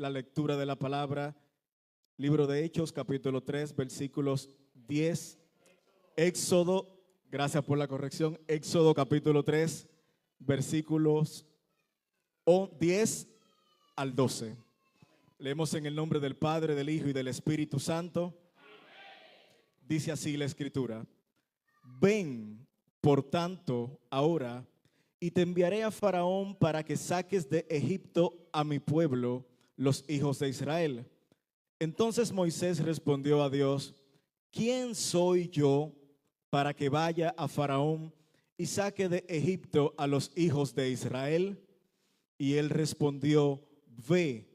la lectura de la palabra. Libro de Hechos, capítulo 3, versículos 10. Éxodo, gracias por la corrección. Éxodo, capítulo 3, versículos 10 al 12. Leemos en el nombre del Padre, del Hijo y del Espíritu Santo. Dice así la Escritura: Ven, por tanto, ahora, y te enviaré a Faraón para que saques de Egipto a mi pueblo, los hijos de Israel. Entonces Moisés respondió a Dios: ¿Quién soy yo para que vaya a Faraón y saque de Egipto a los hijos de Israel? Y él respondió: Ve,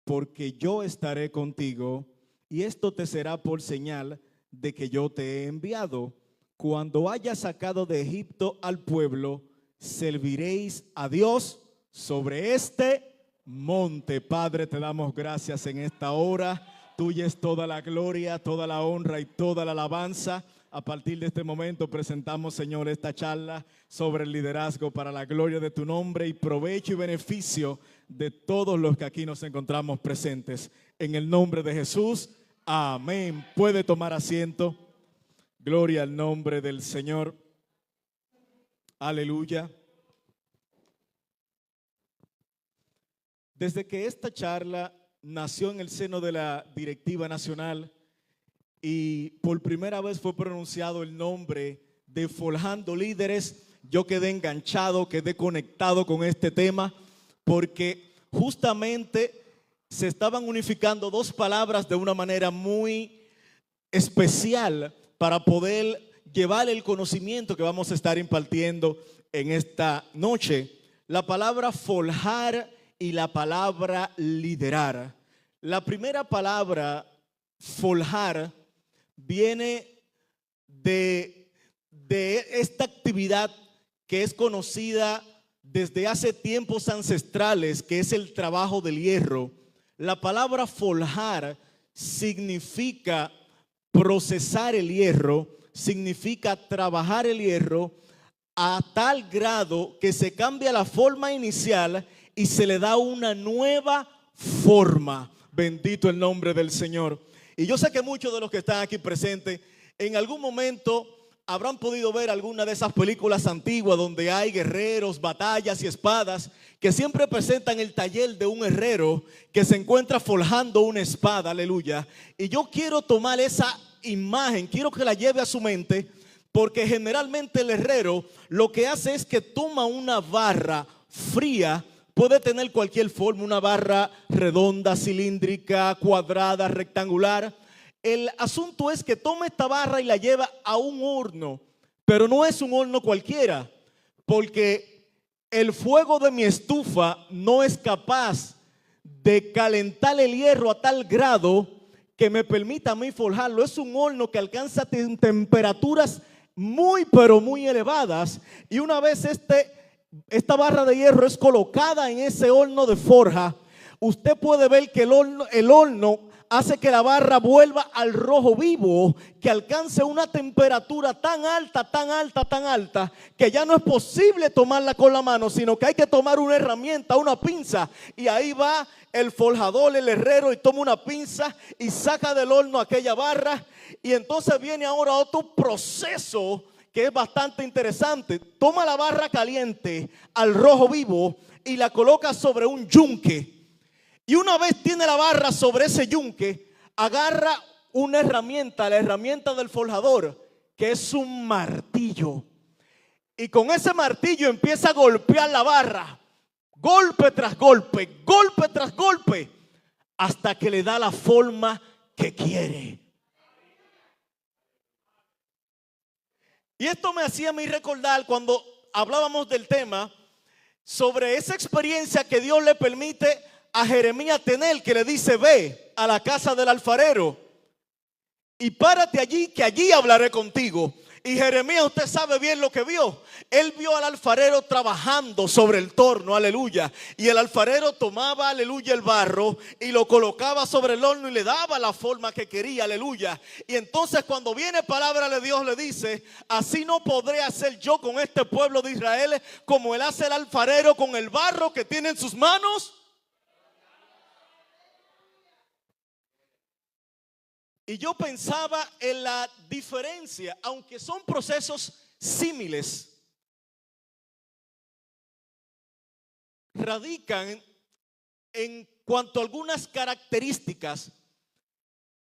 porque yo estaré contigo, y esto te será por señal de que yo te he enviado. Cuando hayas sacado de Egipto al pueblo, serviréis a Dios sobre este monte. Padre, te damos gracias en esta hora. Tuya es toda la gloria, toda la honra y toda la alabanza. A partir de este momento presentamos, Señor, esta charla sobre el liderazgo para la gloria de tu nombre y provecho y beneficio de todos los que aquí nos encontramos presentes. En el nombre de Jesús, amén. Puede tomar asiento. Gloria al nombre del Señor. Aleluya. Desde que esta charla nació en el seno de la directiva nacional y por primera vez fue pronunciado el nombre de Forjando Líderes, yo quedé enganchado, quedé conectado con este tema, porque justamente se estaban unificando dos palabras de una manera muy especial para poder llevar el conocimiento que vamos a estar impartiendo en esta noche. La palabra forjar y la palabra liderar. La primera palabra, forjar, viene de esta actividad que es conocida desde hace tiempos ancestrales, que es el trabajo del hierro. La palabra forjar significa procesar el hierro, significa trabajar el hierro a tal grado que se cambia la forma inicial y se le da una nueva forma. Bendito el nombre del Señor. Y yo sé que muchos de los que están aquí presentes en algún momento habrán podido ver alguna de esas películas antiguas donde hay guerreros, batallas y espadas, que siempre presentan el taller de un herrero que se encuentra forjando una espada. Aleluya. Y yo quiero tomar esa imagen, quiero que la lleve a su mente, porque generalmente el herrero lo que hace es que toma una barra fría. Puede tener cualquier forma, una barra redonda, cilíndrica, cuadrada, rectangular. El asunto es que toma esta barra y la lleva a un horno, pero no es un horno cualquiera, porque el fuego de mi estufa no es capaz de calentar el hierro a tal grado que me permita a mí forjarlo. Es un horno que alcanza temperaturas muy, pero muy elevadas, y una vez esta barra de hierro es colocada en ese horno de forja, usted puede ver que el horno hace que la barra vuelva al rojo vivo, que alcance una temperatura tan alta, tan alta, tan alta, que ya no es posible tomarla con la mano, sino que hay que tomar una herramienta, una pinza, y ahí va el forjador, el herrero, y toma una pinza y saca del horno aquella barra. Y entonces viene ahora otro proceso que es bastante interesante. Toma la barra caliente al rojo vivo y la coloca sobre un yunque. Y una vez tiene la barra sobre ese yunque, agarra una herramienta, la herramienta del forjador, que es un martillo. Y con ese martillo empieza a golpear la barra, golpe tras golpe, golpe tras golpe, hasta que le da la forma que quiere. Y esto me hacía a mí recordar cuando hablábamos del tema sobre esa experiencia que Dios le permite a Jeremías tener, que le dice: ve a la casa del alfarero y párate allí, que allí hablaré contigo. Y Jeremías, usted sabe bien lo que vio. Él vio al alfarero trabajando sobre el torno, aleluya. Y el alfarero tomaba, aleluya, el barro y lo colocaba sobre el horno y le daba la forma que quería, aleluya. Y entonces cuando viene palabra de Dios le dice: así no podré hacer yo con este pueblo de Israel como él hace el alfarero con el barro que tiene en sus manos. Y yo pensaba en la diferencia, aunque son procesos similares, radican en cuanto a algunas características.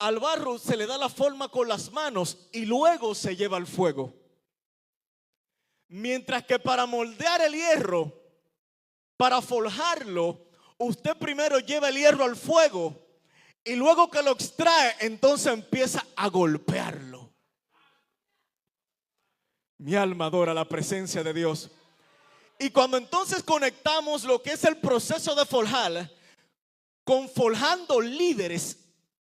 Al barro se le da la forma con las manos y luego se lleva al fuego. Mientras que para moldear el hierro, para forjarlo, usted primero lleva el hierro al fuego y luego que lo extrae, entonces empieza a golpearlo. Mi alma adora la presencia de Dios. Y cuando entonces conectamos lo que es el proceso de forjar con forjando líderes,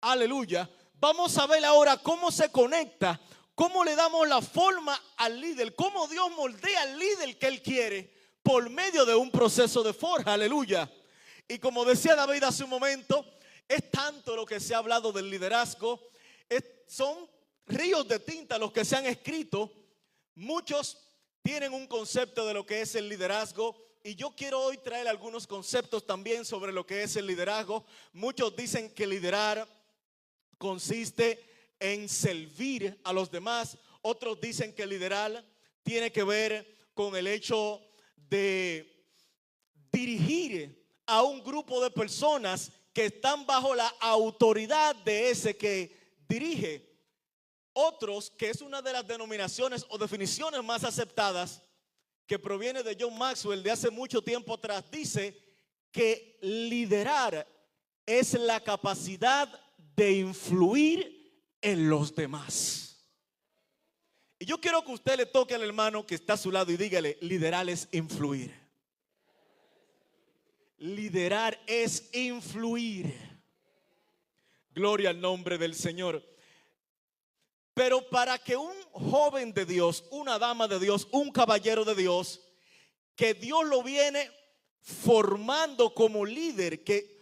aleluya, vamos a ver ahora cómo se conecta, cómo le damos la forma al líder, cómo Dios moldea al líder que Él quiere por medio de un proceso de forja, aleluya. Y como decía David hace un momento, es tanto lo que se ha hablado del liderazgo, son ríos de tinta los que se han escrito. Muchos tienen un concepto de lo que es el liderazgo y yo quiero hoy traer algunos conceptos también sobre lo que es el liderazgo. Muchos dicen que liderar consiste en servir a los demás. Otros dicen que liderar tiene que ver con el hecho de dirigir a un grupo de personas que están bajo la autoridad de ese que dirige. Otros, que es una de las denominaciones o definiciones más aceptadas, que proviene de John Maxwell de hace mucho tiempo atrás, dice que liderar es la capacidad de influir en los demás. Y yo quiero que usted le toque al hermano que está a su lado y dígale: liderar es influir. Liderar es influir. Gloria al nombre del Señor. Pero para que un joven de Dios, una dama de Dios, un caballero de Dios, que Dios lo viene formando como líder, que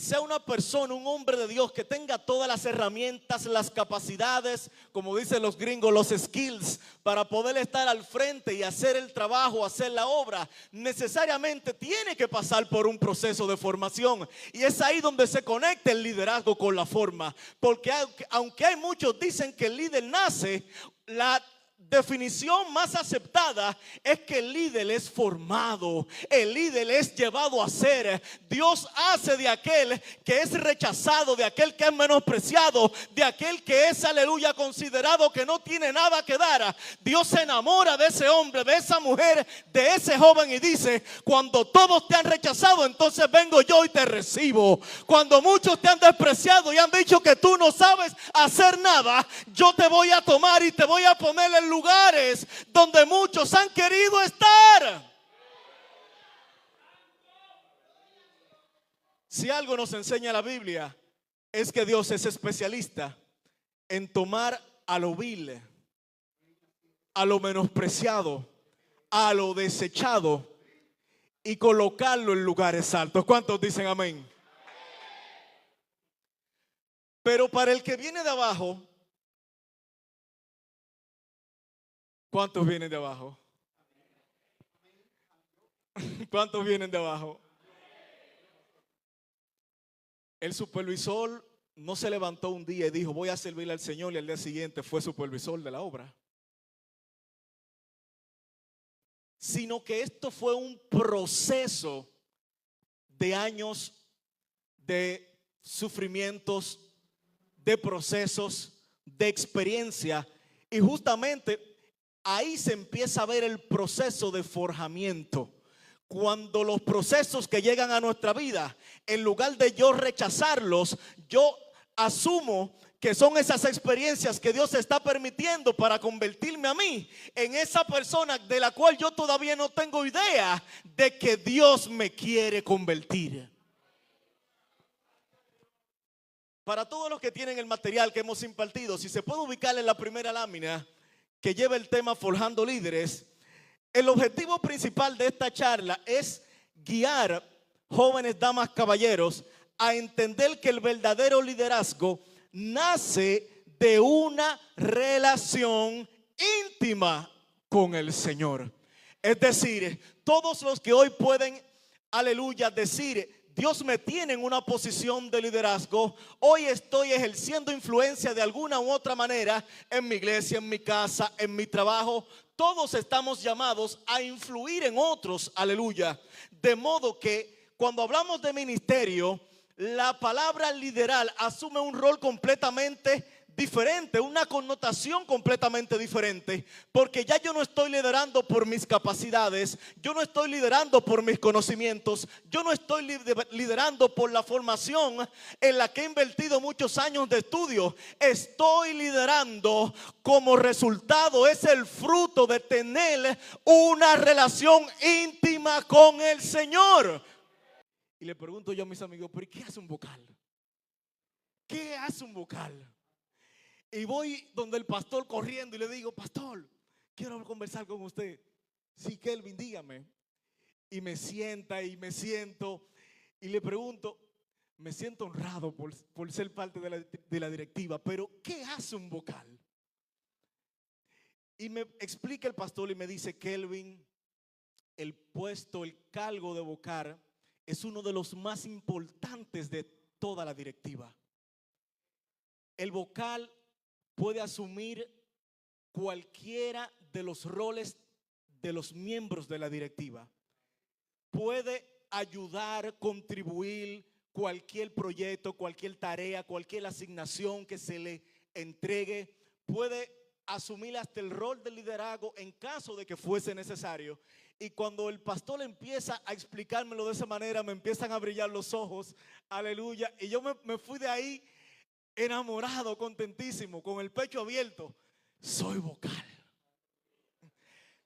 sea una persona, un hombre de Dios que tenga todas las herramientas, las capacidades, como dicen los gringos, los skills, para poder estar al frente y hacer el trabajo, hacer la obra, necesariamente tiene que pasar por un proceso de formación. Y es ahí donde se conecta el liderazgo con la forma. Porque aunque hay muchos dicen que el líder nace, la definición más aceptada es que el líder es formado, el líder es llevado a ser. Dios hace de aquel que es rechazado, de aquel que es menospreciado, de aquel que es, aleluya, considerado que no tiene nada que dar. Dios se enamora de ese hombre, de esa mujer, de ese joven y dice: cuando todos te han rechazado, entonces vengo yo y te recibo. Cuando muchos te han despreciado y han dicho que tú no sabes hacer nada, yo te voy a tomar y te voy a poner en lugares donde muchos han querido estar. Si algo nos enseña la Biblia, es que Dios es especialista en tomar a lo vil, a lo menospreciado, a lo desechado y colocarlo en lugares altos. ¿Cuántos dicen amén? Pero para el que viene de abajo, ¿cuántos vienen de abajo? ¿Cuántos vienen de abajo? El supervisor no se levantó un día y dijo: voy a servirle al Señor, y al día siguiente fue supervisor de la obra. Sino que esto fue un proceso de años de sufrimientos, de procesos, de experiencia. Y justamente ahí se empieza a ver el proceso de forjamiento. Cuando los procesos que llegan a nuestra vida, en lugar de yo rechazarlos, yo asumo que son esas experiencias que Dios está permitiendo para convertirme a mí en esa persona de la cual yo todavía no tengo idea de que Dios me quiere convertir. Para todos los que tienen el material que hemos impartido, si se puede ubicar en la primera lámina que lleva el tema Forjando Líderes, el objetivo principal de esta charla es guiar jóvenes, damas, caballeros a entender que el verdadero liderazgo nace de una relación íntima con el Señor. Es decir, todos los que hoy pueden, aleluya, decir: Dios me tiene en una posición de liderazgo, hoy estoy ejerciendo influencia de alguna u otra manera en mi iglesia, en mi casa, en mi trabajo. Todos estamos llamados a influir en otros, aleluya. De modo que cuando hablamos de ministerio, la palabra liderar asume un rol completamente diferente, una connotación completamente diferente, porque ya yo no estoy liderando por mis capacidades, yo no estoy liderando por mis conocimientos, yo no estoy liderando por la formación en la que he invertido muchos años de estudio. Estoy liderando como resultado, es el fruto de tener una relación íntima con el Señor. Y le pregunto yo a mis amigos, ¿pero qué hace un vocal? ¿Qué hace un vocal? Y voy donde el pastor corriendo y le digo, pastor, quiero conversar con usted. Sí, Kelvin, dígame. Y me sienta y me siento y le pregunto, me siento honrado por ser parte de la directiva, pero ¿qué hace un vocal? Y me explica el pastor y me dice, Kelvin, el puesto, el cargo de vocal es uno de los más importantes de toda la directiva. El vocal puede asumir cualquiera de los roles de los miembros de la directiva. Puede ayudar, contribuir cualquier proyecto, cualquier tarea, cualquier asignación que se le entregue. Puede asumir hasta el rol de liderazgo en caso de que fuese necesario. Y cuando el pastor empieza a explicármelo de esa manera, me empiezan a brillar los ojos, aleluya. Y yo me fui de ahí enamorado, contentísimo, con el pecho abierto. Soy vocal.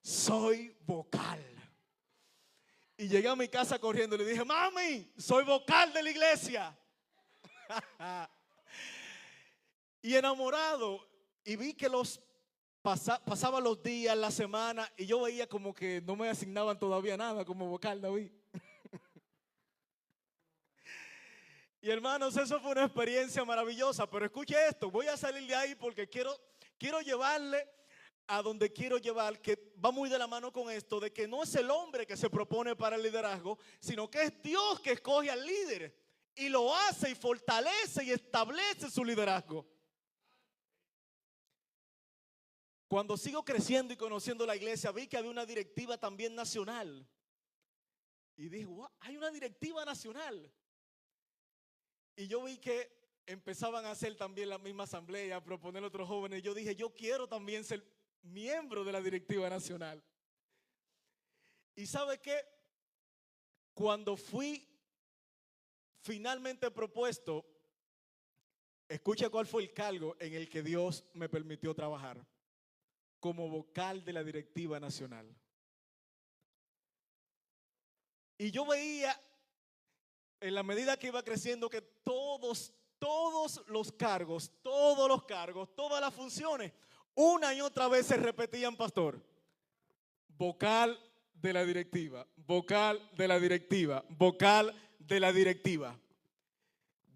Soy vocal. Y llegué a mi casa corriendo y le dije, mami, soy vocal de la iglesia. Y enamorado. Y vi que pasaban los días, la semana, y yo veía como que no me asignaban todavía nada como vocal, David. Y hermanos, eso fue una experiencia maravillosa. Pero escuche esto, voy a salir de ahí porque quiero llevarle a donde quiero llevar, que va muy de la mano con esto, de que no es el hombre que se propone para el liderazgo, sino que es Dios que escoge al líder y lo hace y fortalece y establece su liderazgo. Cuando sigo creciendo y conociendo la iglesia, vi que había una directiva también nacional. Y dije, wow, hay una directiva nacional. Y yo vi que empezaban a hacer también la misma asamblea, a proponer a otros jóvenes. Yo dije, yo quiero también ser miembro de la directiva nacional. Y ¿sabe qué? Cuando fui finalmente propuesto, escucha cuál fue el cargo en el que Dios me permitió trabajar. Como vocal de la directiva nacional. Y yo veía, en la medida que iba creciendo, que todos los cargos, todas las funciones, una y otra vez se repetían, pastor. Vocal de la directiva, vocal de la directiva, vocal de la directiva.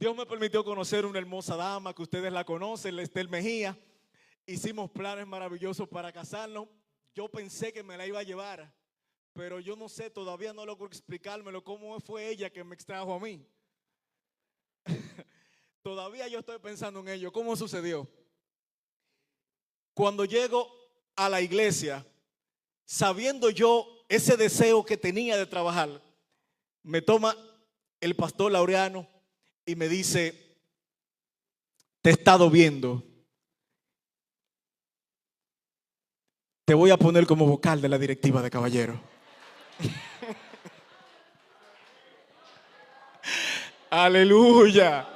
Dios me permitió conocer una hermosa dama que ustedes la conocen, Estel Mejía. Hicimos planes maravillosos para casarnos. Yo pensé que me la iba a llevar, pero yo no sé, todavía no logro explicármelo cómo fue ella que me extrajo a mí. Todavía yo estoy pensando en ello, cómo sucedió. Cuando llego a la iglesia, sabiendo yo ese deseo que tenía de trabajar, me toma el pastor Laureano y me dice, te he estado viendo. Te voy a poner como vocal de la directiva de Caballero. Aleluya.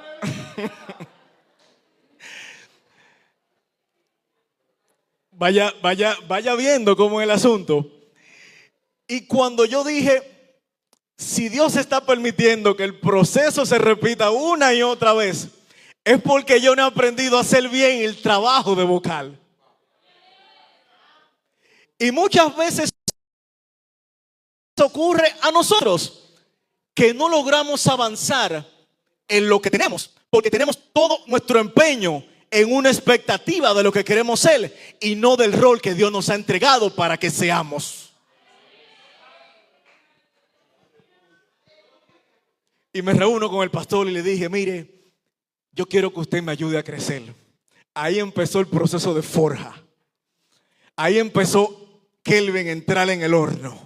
Vaya viendo cómo es el asunto. Y cuando yo dije, si Dios está permitiendo que el proceso se repita una y otra vez, es porque yo no he aprendido a hacer bien el trabajo de vocal. Y muchas veces ocurre a nosotros que no logramos avanzar en lo que tenemos, porque tenemos todo nuestro empeño en una expectativa de lo que queremos ser y no del rol que Dios nos ha entregado para que seamos. Y me reúno con el pastor y le dije, mire, yo quiero que usted me ayude a crecer. Ahí empezó el proceso de forja. Ahí empezó Kelvin a entrar en el horno.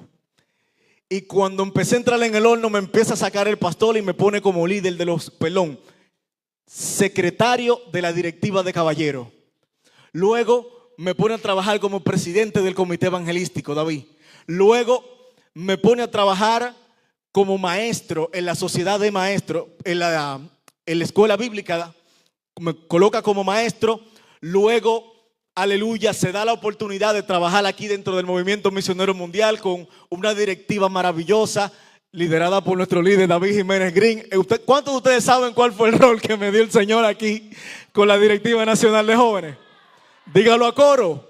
Y cuando empecé a entrar en el horno, me empieza a sacar el pastor y me pone como líder de los, secretario de la directiva de caballeros. Luego me pone a trabajar como presidente del comité evangelístico, David. Luego me pone a trabajar como maestro en la sociedad de maestros, en la escuela bíblica, me coloca como maestro. Luego, aleluya, se da la oportunidad de trabajar aquí dentro del Movimiento Misionero Mundial con una directiva maravillosa, liderada por nuestro líder David Jiménez Green. ¿Cuántos de ustedes saben cuál fue el rol que me dio el Señor aquí con la Directiva Nacional de Jóvenes? Dígalo a coro.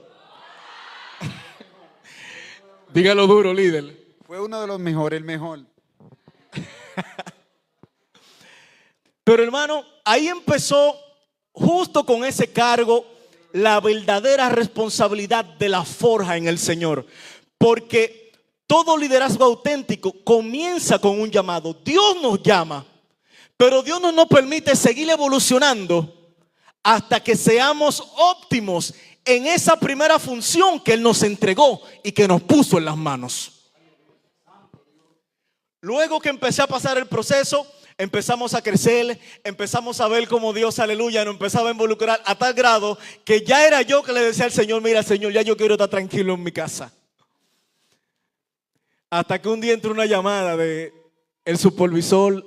Dígalo duro, líder. Fue uno de los mejores, el mejor. Pero hermano, ahí empezó justo con ese cargo la verdadera responsabilidad de la forja en el Señor. Porque todo liderazgo auténtico comienza con un llamado. Dios nos llama, pero Dios no nos permite seguir evolucionando hasta que seamos óptimos en esa primera función que Él nos entregó y que nos puso en las manos. Luego que empecé a pasar el proceso, empezamos a crecer, empezamos a ver cómo Dios, aleluya, nos empezaba a involucrar a tal grado que ya era yo que le decía al Señor, mira Señor, ya yo quiero estar tranquilo en mi casa. Hasta que un día entró una llamada de el supervisor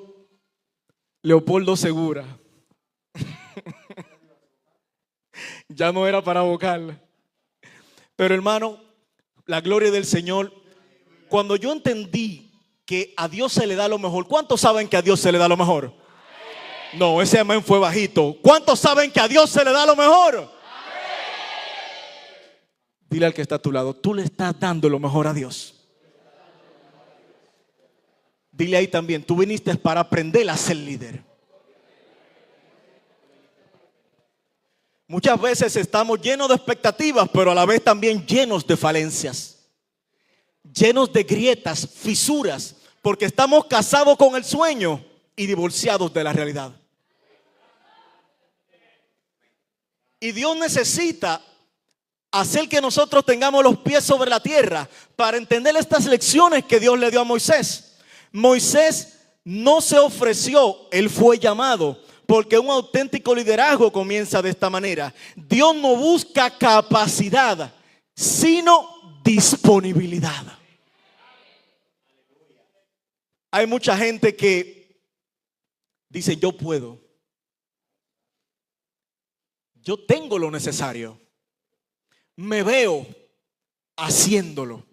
Leopoldo Segura. Ya no era para vocal. Pero hermano, la gloria del Señor, cuando yo entendí que a Dios se le da lo mejor. ¿Cuántos saben que a Dios se le da lo mejor? No, ese amén fue bajito. ¿Cuántos saben que a Dios se le da lo mejor? Dile al que está a tu lado, tú le estás dando lo mejor a Dios. Dile ahí también, tú viniste para aprender a ser líder. Muchas veces estamos llenos de expectativas, pero a la vez también llenos de falencias. Llenos de grietas, fisuras, porque estamos casados con el sueño y divorciados de la realidad. Y Dios necesita hacer que nosotros tengamos los pies sobre la tierra para entender estas lecciones que Dios le dio a Moisés. Moisés no se ofreció, él fue llamado, porque un auténtico liderazgo comienza de esta manera. Dios no busca capacidad, sino disponibilidad. Hay mucha gente que dice, yo puedo. Yo tengo lo necesario. Me veo haciéndolo.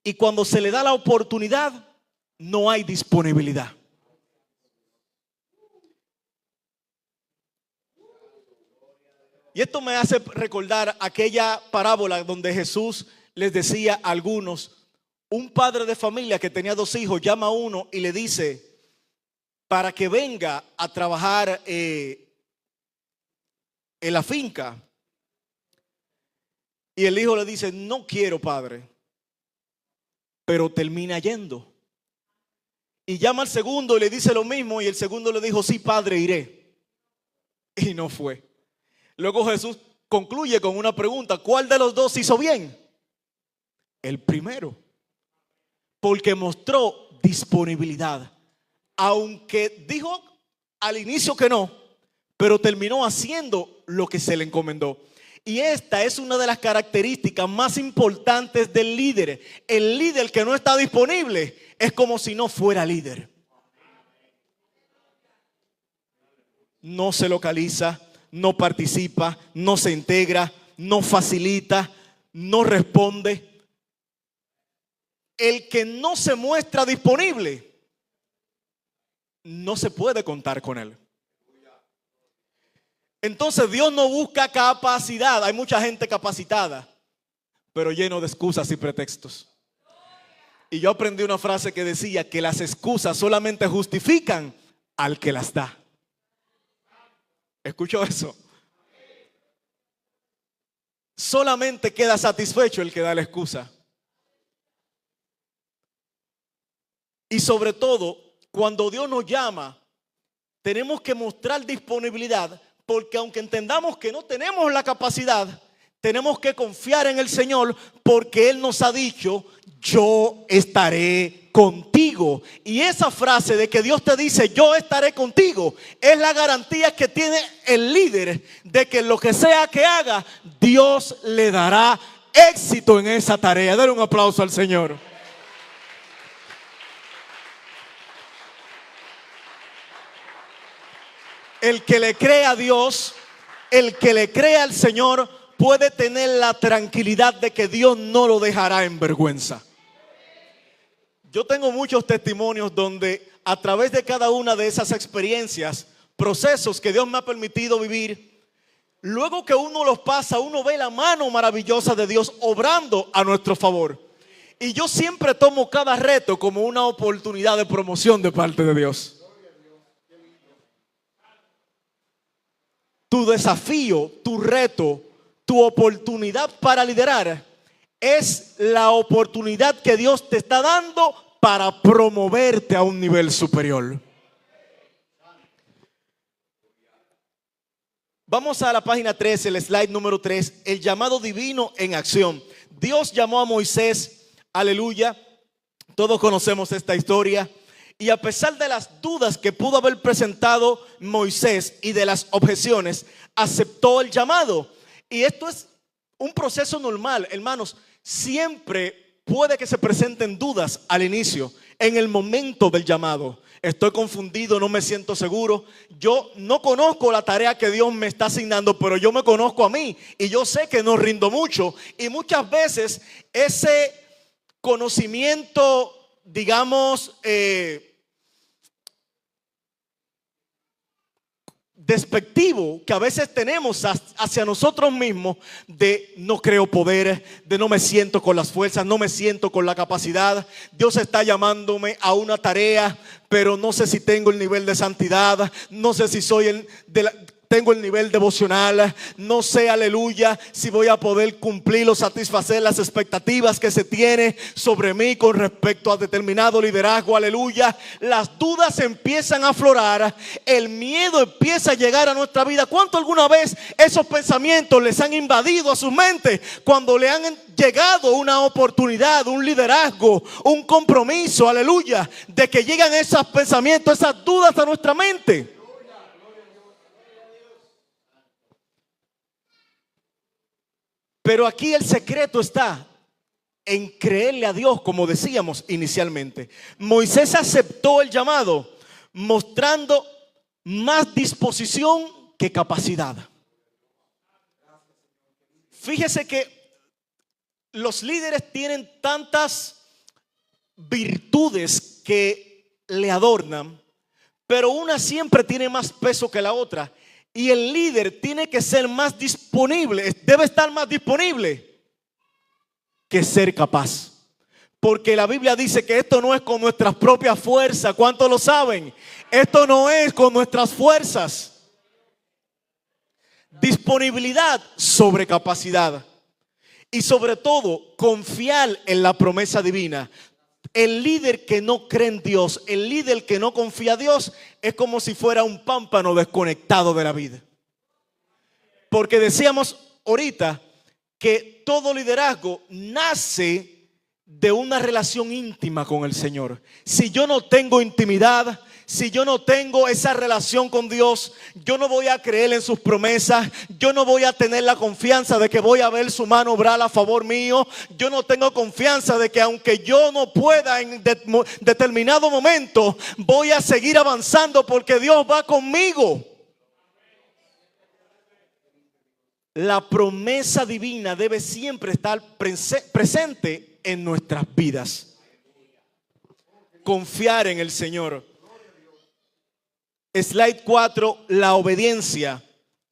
Y cuando se le da la oportunidad, no hay disponibilidad. Y esto me hace recordar aquella parábola donde Jesús les decía a algunos, un padre de familia que tenía 2 hijos llama a uno y le dice para que venga a trabajar en la finca. Y el hijo le dice, no quiero, padre, pero termina yendo. Y llama al segundo y le dice lo mismo, y el segundo le dijo, sí, padre, iré. Y no fue. Luego Jesús concluye con una pregunta, ¿cuál de los dos hizo bien? El primero, porque mostró disponibilidad. Aunque dijo al inicio que no, pero terminó haciendo lo que se le encomendó. Y esta es una de las características más importantes del líder. El líder que no está disponible es como si no fuera líder. No se localiza, no participa, no se integra, no facilita, no responde. El que no se muestra disponible, no se puede contar con él. Entonces Dios no busca capacidad. Hay mucha gente capacitada, pero lleno de excusas y pretextos. Y yo aprendí una frase que decía que las excusas solamente justifican al que las da. ¿Escuchó eso? Solamente queda satisfecho el que da la excusa. Y sobre todo, cuando Dios nos llama, tenemos que mostrar disponibilidad, porque aunque entendamos que no tenemos la capacidad, tenemos que confiar en el Señor, porque Él nos ha dicho: yo estaré contigo. Y esa frase de que Dios te dice: yo estaré contigo, es la garantía que tiene el líder de que lo que sea que haga, Dios le dará éxito en esa tarea. Dale un aplauso al Señor. El que le cree a Dios, el que le cree al Señor, puede tener la tranquilidad de que Dios no lo dejará en vergüenza. Yo tengo muchos testimonios donde a través de cada una de esas experiencias, procesos que Dios me ha permitido vivir, luego que uno los pasa, uno ve la mano maravillosa de Dios obrando a nuestro favor. Y yo siempre tomo cada reto como una oportunidad de promoción de parte de Dios. Tu desafío, tu reto, tu oportunidad para liderar es la oportunidad que Dios te está dando para promoverte a un nivel superior. Vamos a la página 3, el slide número 3, el llamado divino en acción. Dios llamó a Moisés, aleluya, todos conocemos esta historia. Y a pesar de las dudas que pudo haber presentado Moisés y de las objeciones, aceptó el llamado. Y esto es un proceso normal, hermanos. Siempre puede que se presenten dudas al inicio, en el momento del llamado. Estoy confundido, no me siento seguro. Yo no conozco la tarea que Dios me está asignando, pero yo me conozco a mí y yo sé que no rindo mucho. Y muchas veces ese conocimiento, digamos, despectivo que a veces tenemos hacia nosotros mismos, de no creo poder, de no me siento con las fuerzas, no me siento con la capacidad. Dios está llamándome a una tarea, pero no sé si tengo el nivel de santidad, no sé si tengo el nivel devocional, no sé, aleluya, si voy a poder cumplir o satisfacer las expectativas que se tiene sobre mí con respecto a determinado liderazgo, aleluya. Las dudas empiezan a aflorar, el miedo empieza a llegar a nuestra vida. ¿Cuánto alguna vez esos pensamientos les han invadido a su mente cuando le han llegado una oportunidad, un liderazgo, un compromiso, aleluya, de que llegan esos pensamientos, esas dudas a nuestra mente? Pero aquí el secreto está en creerle a Dios, como decíamos inicialmente. Moisés aceptó el llamado mostrando más disposición que capacidad. Fíjese que los líderes tienen tantas virtudes que le adornan, pero una siempre tiene más peso que la otra. Y el líder tiene que ser más disponible, debe estar más disponible que ser capaz. Porque la Biblia dice que esto no es con nuestras propias fuerzas. ¿Cuántos lo saben? Esto no es con nuestras fuerzas. Disponibilidad sobre capacidad. Y sobre todo, confiar en la promesa divina. El líder que no cree en Dios, el líder que no confía en Dios, es como si fuera un pámpano desconectado de la vida. Porque decíamos ahorita que todo liderazgo nace de una relación íntima con el Señor. Si yo no tengo intimidad, si yo no tengo esa relación con Dios, yo no voy a creer en sus promesas, yo no voy a tener la confianza de que voy a ver su mano obrar a favor mío. Yo no tengo confianza de que aunque yo no pueda en determinado momento, voy a seguir avanzando porque Dios va conmigo. La promesa divina debe siempre estar presente en nuestras vidas. Confiar en el Señor. Slide 4, la obediencia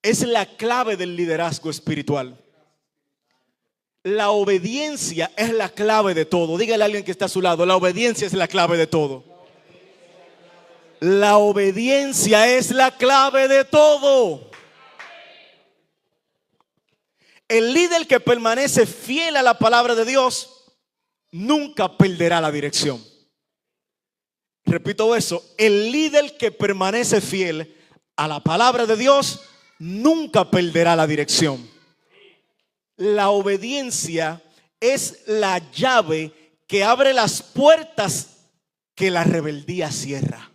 es la clave del liderazgo espiritual. La obediencia es la clave de todo. Dígale a alguien que está a su lado, la obediencia es la clave de todo. La obediencia es la clave de todo. El líder que permanece fiel a la palabra de Dios nunca perderá la dirección. Repito eso, el líder que permanece fiel a la palabra de Dios nunca perderá la dirección. La obediencia es la llave que abre las puertas que la rebeldía cierra.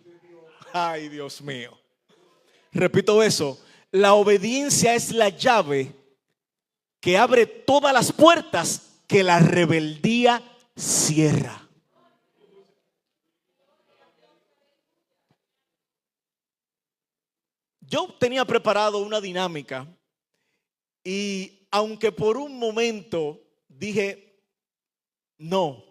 Ay, Dios mío. Repito eso, la obediencia es la llave que abre todas las puertas que la rebeldía cierra. Yo tenía preparado una dinámica y aunque por un momento dije no,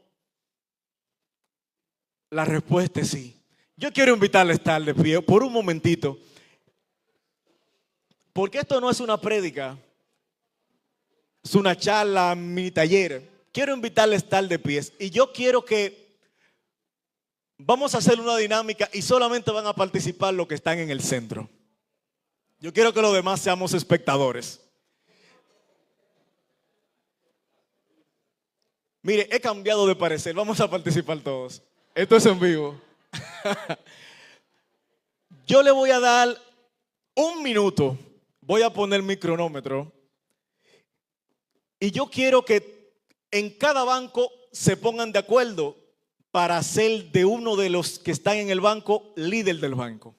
la respuesta es sí. Yo quiero invitarle a estar de pie por un momentito, porque esto no es una prédica, es una charla, mini taller. Quiero invitarle a estar de pie y yo quiero que vamos a hacer una dinámica y solamente van a participar los que están en el centro. Yo quiero que los demás seamos espectadores. Mire, he cambiado de parecer. Vamos a participar todos. Esto es en vivo. Yo le voy a dar un minuto. Voy a poner mi cronómetro. Y yo quiero que en cada banco se pongan de acuerdo para ser de uno de los que están en el banco líder del banco.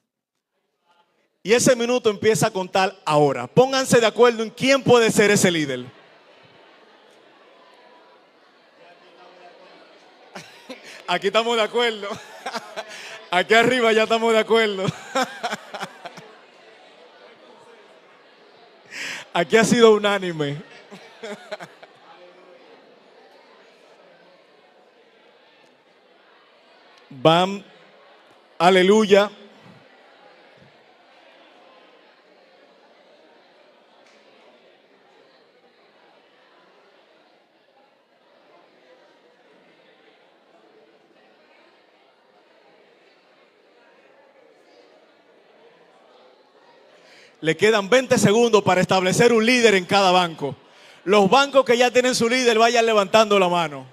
Y ese minuto empieza a contar ahora. Pónganse de acuerdo en quién puede ser ese líder. Aquí estamos de acuerdo. Aquí arriba ya estamos de acuerdo. Aquí ha sido unánime. Van, aleluya. Le quedan 20 segundos para establecer un líder en cada banco. Los bancos que ya tienen su líder, vayan levantando la mano.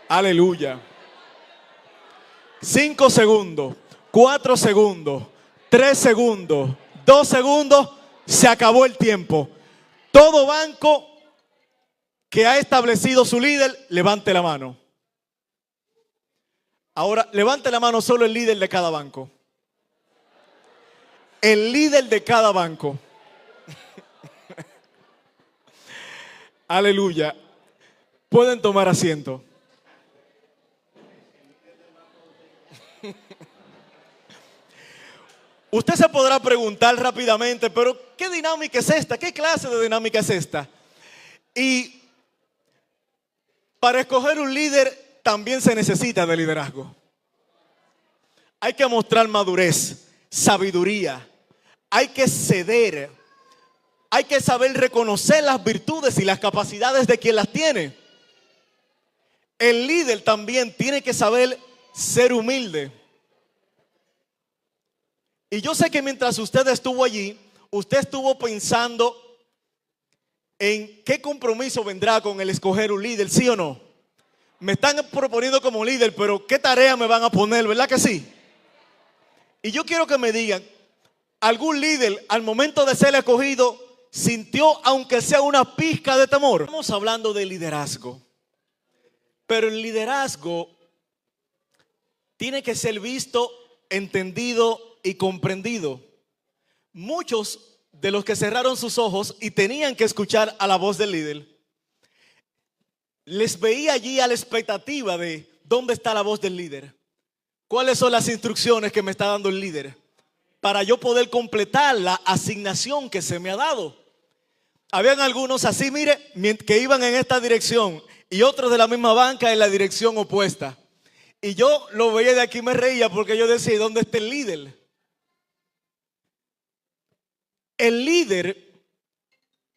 Aleluya. 5 segundos, 4 segundos, 3 segundos, 2 segundos, se acabó el tiempo. Todo banco que ha establecido su líder, levante la mano. Ahora, levante la mano solo el líder de cada banco. El líder de cada banco. Aleluya. Pueden tomar asiento. Usted se podrá preguntar rápidamente, pero ¿qué dinámica es esta? ¿Qué clase de dinámica es esta? Y para escoger un líder también se necesita de liderazgo. Hay que mostrar madurez, sabiduría, hay que ceder, hay que saber reconocer las virtudes y las capacidades de quien las tiene. El líder también tiene que saber ser humilde. Y yo sé que mientras usted estuvo allí, usted estuvo pensando en qué compromiso vendrá con el escoger un líder, ¿sí o no? Me están proponiendo como líder, pero ¿qué tarea me van a poner? ¿Verdad que sí? Y yo quiero que me digan, ¿algún líder al momento de ser escogido sintió, aunque sea una pizca de temor? Estamos hablando de liderazgo, pero el liderazgo tiene que ser visto, entendido y comprendido. Muchos de los que cerraron sus ojos y tenían que escuchar a la voz del líder, les veía allí a la expectativa de ¿dónde está la voz del líder? ¿Cuáles son las instrucciones que me está dando el líder? Para yo poder completar la asignación que se me ha dado. Habían algunos así, mire, que iban en esta dirección y otros de la misma banca en la dirección opuesta. Y yo lo veía de aquí y me reía porque yo decía, ¿y dónde está el líder? El líder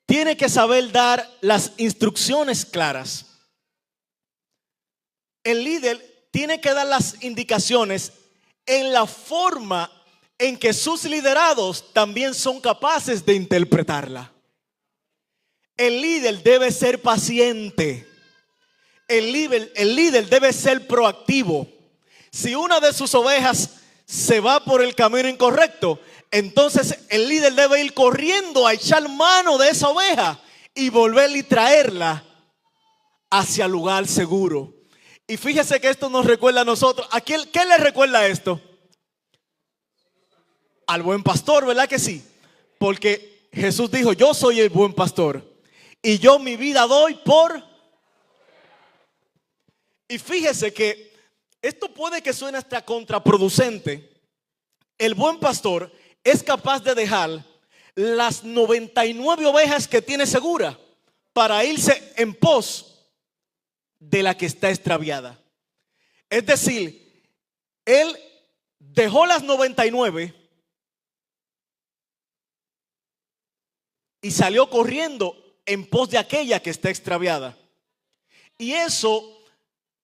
tiene que saber dar las instrucciones claras. El líder tiene que dar las indicaciones en la forma en que sus liderados también son capaces de interpretarla. El líder debe ser paciente. El líder debe ser proactivo. Si una de sus ovejas se va por el camino incorrecto, entonces el líder debe ir corriendo a echar mano de esa oveja y volverla y traerla hacia el lugar seguro. Y fíjese que esto nos recuerda a nosotros. ¿A quién, qué le recuerda esto? Al buen pastor, ¿verdad que sí? Porque Jesús dijo: yo soy el buen pastor y yo mi vida doy por... Y fíjese que esto puede que suene hasta contraproducente. El buen pastor es capaz de dejar las 99 ovejas que tiene segura para irse en pos de la que está extraviada. Es decir, él dejó las 99 y salió corriendo en pos de aquella que está extraviada. Y eso,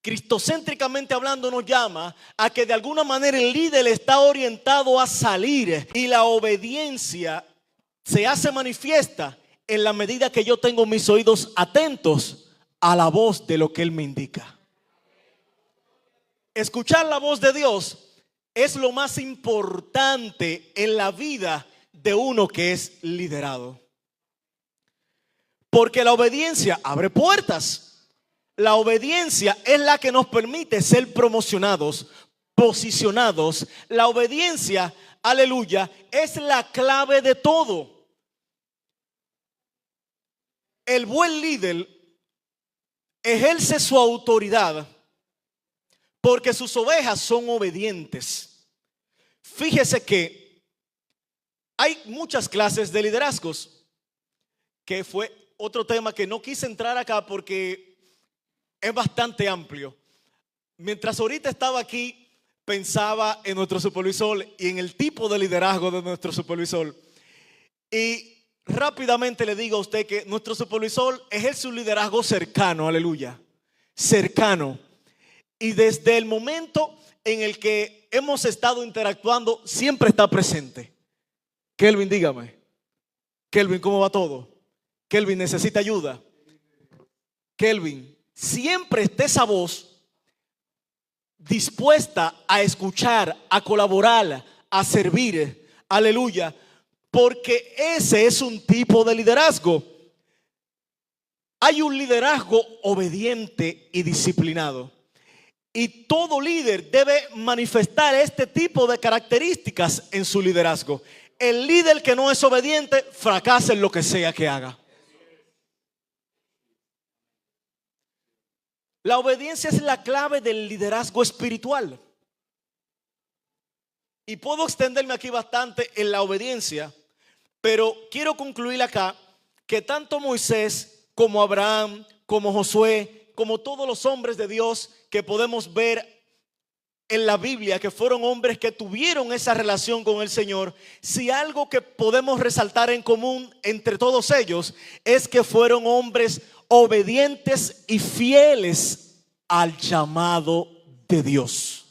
cristocéntricamente hablando, nos llama a que de alguna manera el líder está orientado a salir, y la obediencia se hace manifiesta en la medida que yo tengo mis oídos atentos a la voz de lo que Él me indica. Escuchar la voz de Dios es lo más importante en la vida de uno que es liderado. Porque la obediencia abre puertas. La obediencia es la que nos permite ser promocionados, posicionados. La obediencia, aleluya, es la clave de todo. El buen líder ejerce su autoridad porque sus ovejas son obedientes. Fíjese que hay muchas clases de liderazgos, que fue otro tema que no quise entrar acá porque es bastante amplio. Mientras ahorita estaba aquí, pensaba en nuestro supervisor y en el tipo de liderazgo de nuestro supervisor. Y rápidamente le digo a usted que nuestro supervisor ejerce un liderazgo cercano, aleluya, cercano. Y desde el momento en el que hemos estado interactuando, siempre está presente. Kelvin, dígame. Kelvin, ¿cómo va todo? Kelvin, ¿necesita ayuda? Kelvin, siempre está esa voz dispuesta a escuchar, a colaborar, a servir, aleluya. Porque ese es un tipo de liderazgo. Hay un liderazgo obediente y disciplinado. Y todo líder debe manifestar este tipo de características en su liderazgo. El líder que no es obediente fracasa en lo que sea que haga. La obediencia es la clave del liderazgo espiritual. Y puedo extenderme aquí bastante en la obediencia, pero quiero concluir acá que tanto Moisés como Abraham, como Josué, como todos los hombres de Dios que podemos ver en la Biblia, que fueron hombres que tuvieron esa relación con el Señor, si algo que podemos resaltar en común entre todos ellos es que fueron hombres obedientes y fieles al llamado de Dios.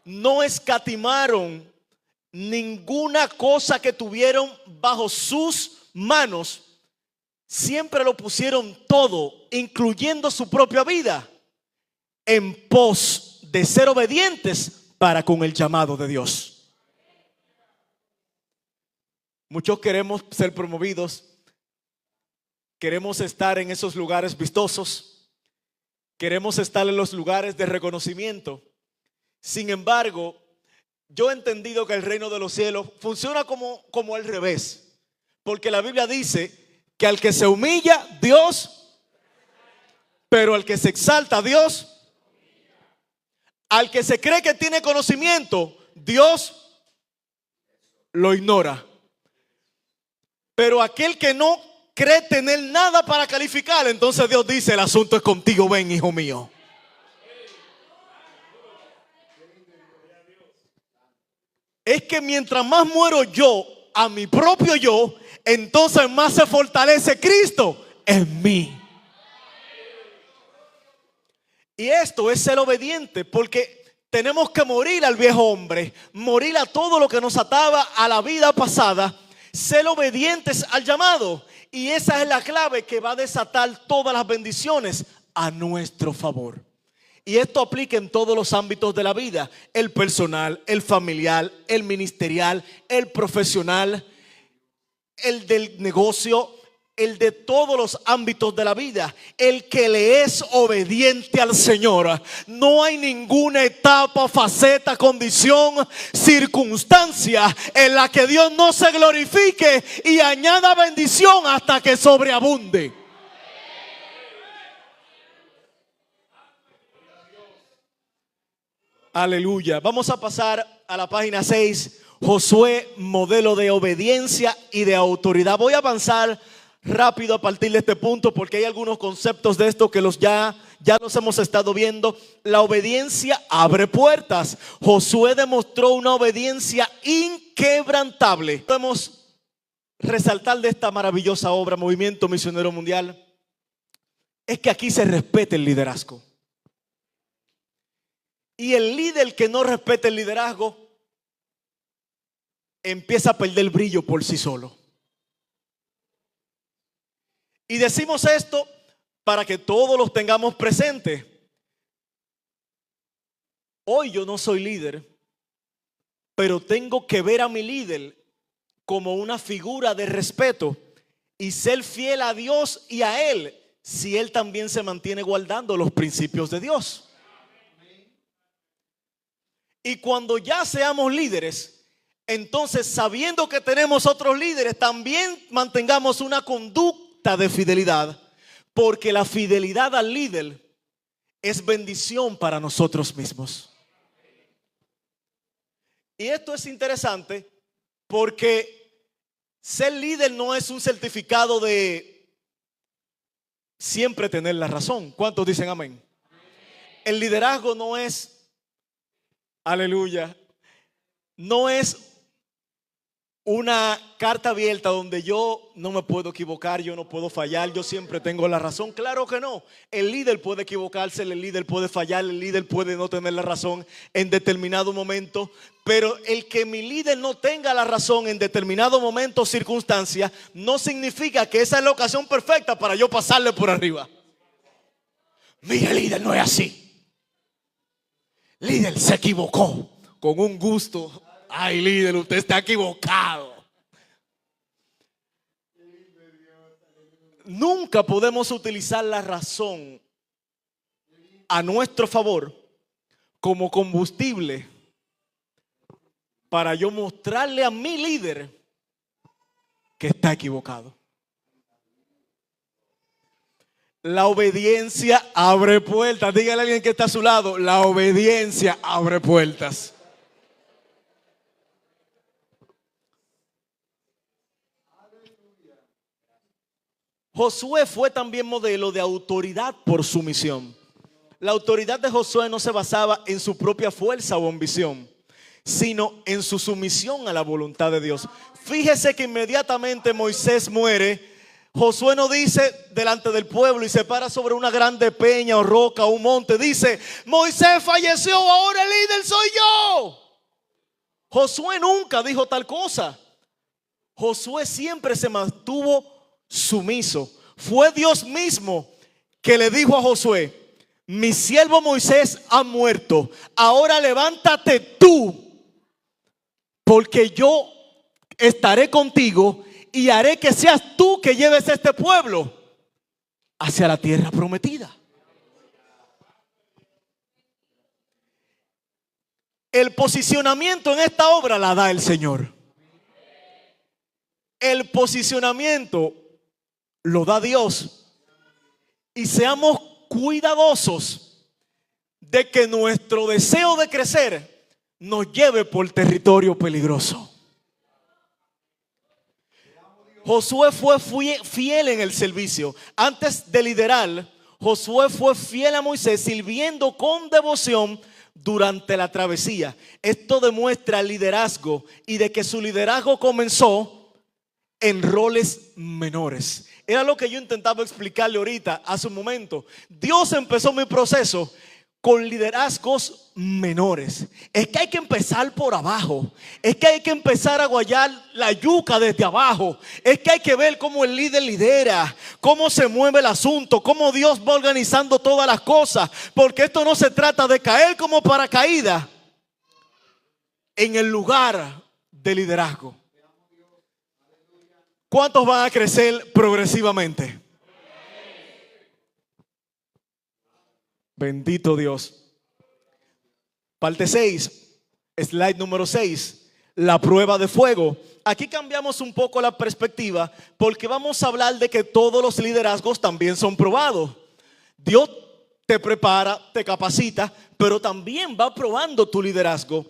No escatimaron ninguna cosa que tuvieron bajo sus manos. Siempre lo pusieron todo, incluyendo su propia vida, en pos de ser obedientes para con el llamado de Dios. Muchos queremos ser promovidos, queremos estar en esos lugares vistosos, queremos estar en los lugares de reconocimiento. Sin embargo, yo he entendido que el reino de los cielos funciona como al revés. Porque la Biblia dice que al que se humilla, Dios, pero al que se exalta, Dios, al que se cree que tiene conocimiento, Dios lo ignora. Pero aquel que no cree tener nada para calificar, entonces Dios dice: el asunto es contigo, ven, hijo mío. Es que mientras más muero yo a mi propio yo, entonces más se fortalece Cristo en mí. Y esto es ser obediente, porque tenemos que morir al viejo hombre, morir a todo lo que nos ataba a la vida pasada, ser obedientes al llamado. Y esa es la clave que va a desatar todas las bendiciones a nuestro favor. Y esto aplica en todos los ámbitos de la vida: el personal, el familiar, el ministerial, el profesional, el del negocio, el de todos los ámbitos de la vida. El que le es obediente al Señor, no hay ninguna etapa, faceta, condición, circunstancia en la que Dios no se glorifique y añada bendición hasta que sobreabunde. Aleluya. Vamos a pasar a la página 6. Josué, modelo de obediencia y de autoridad. Voy a avanzar rápido a partir de este punto porque hay algunos conceptos de esto que ya los hemos estado viendo. La obediencia abre puertas. Josué demostró una obediencia inquebrantable. Podemos resaltar de esta maravillosa obra, Movimiento Misionero Mundial, es que aquí se respeta el liderazgo. Y el líder que no respeta el liderazgo empieza a perder el brillo por sí solo. Y decimos esto para que todos los tengamos presentes. Hoy yo no soy líder, pero tengo que ver a mi líder como una figura de respeto y ser fiel a Dios y a Él, si Él también se mantiene guardando los principios de Dios. Y cuando ya seamos líderes, entonces, sabiendo que tenemos otros líderes, también mantengamos una conducta de fidelidad, porque la fidelidad al líder es bendición para nosotros mismos. Y esto es interesante porque ser líder no es un certificado de siempre tener la razón. ¿Cuántos dicen amén? El liderazgo no es, aleluya, no es una carta abierta donde yo no me puedo equivocar, yo no puedo fallar, yo siempre tengo la razón. Claro que no. El líder puede equivocarse, el líder puede fallar, el líder puede no tener la razón en determinado momento. Pero el que mi líder no tenga la razón en determinado momento o circunstancia no significa que esa es la ocasión perfecta para yo pasarle por arriba. Mire, líder, no es así. Líder, se equivocó. Con un gusto. Ay, líder, usted está equivocado. Nunca podemos utilizar la razón a nuestro favor como combustible para yo mostrarle a mi líder que está equivocado. La obediencia abre puertas. Dígale a alguien que está a su lado: la obediencia abre puertas. Josué fue también modelo de autoridad por su misión. La autoridad de Josué no se basaba en su propia fuerza o ambición, sino en su sumisión a la voluntad de Dios. Fíjese que inmediatamente Moisés muere, Josué no dice delante del pueblo y se para sobre una grande peña o roca o un monte. Dice: Moisés falleció, ahora el líder soy yo. Josué nunca dijo tal cosa. Josué siempre se mantuvo sumiso. Fue Dios mismo que le dijo a Josué: mi siervo Moisés ha muerto, ahora levántate tú, porque yo estaré contigo y haré que seas tú que lleves a este pueblo hacia la tierra prometida. El posicionamiento en esta obra la da el Señor. El posicionamiento lo da Dios. Y seamos cuidadosos de que nuestro deseo de crecer nos lleve por territorio peligroso. Josué fue fiel en el servicio. Antes de liderar, Josué fue fiel a Moisés, sirviendo con devoción durante la travesía. Esto demuestra liderazgo y de que su liderazgo comenzó en roles menores. Era lo que yo intentaba explicarle ahorita hace un momento. Dios empezó mi proceso con liderazgos menores. Es que hay que empezar por abajo. Es que hay que empezar a guayar la yuca desde abajo. Es que hay que ver cómo el líder lidera, cómo se mueve el asunto, cómo Dios va organizando todas las cosas. Porque esto no se trata de caer como paracaídas en el lugar de liderazgo. ¿Cuántos van a crecer progresivamente? Bendito Dios. Parte 6, slide número 6, la prueba de fuego. Aquí cambiamos un poco la perspectiva porque vamos a hablar de que todos los liderazgos también son probados. Dios te prepara, te capacita, pero también va probando tu liderazgo.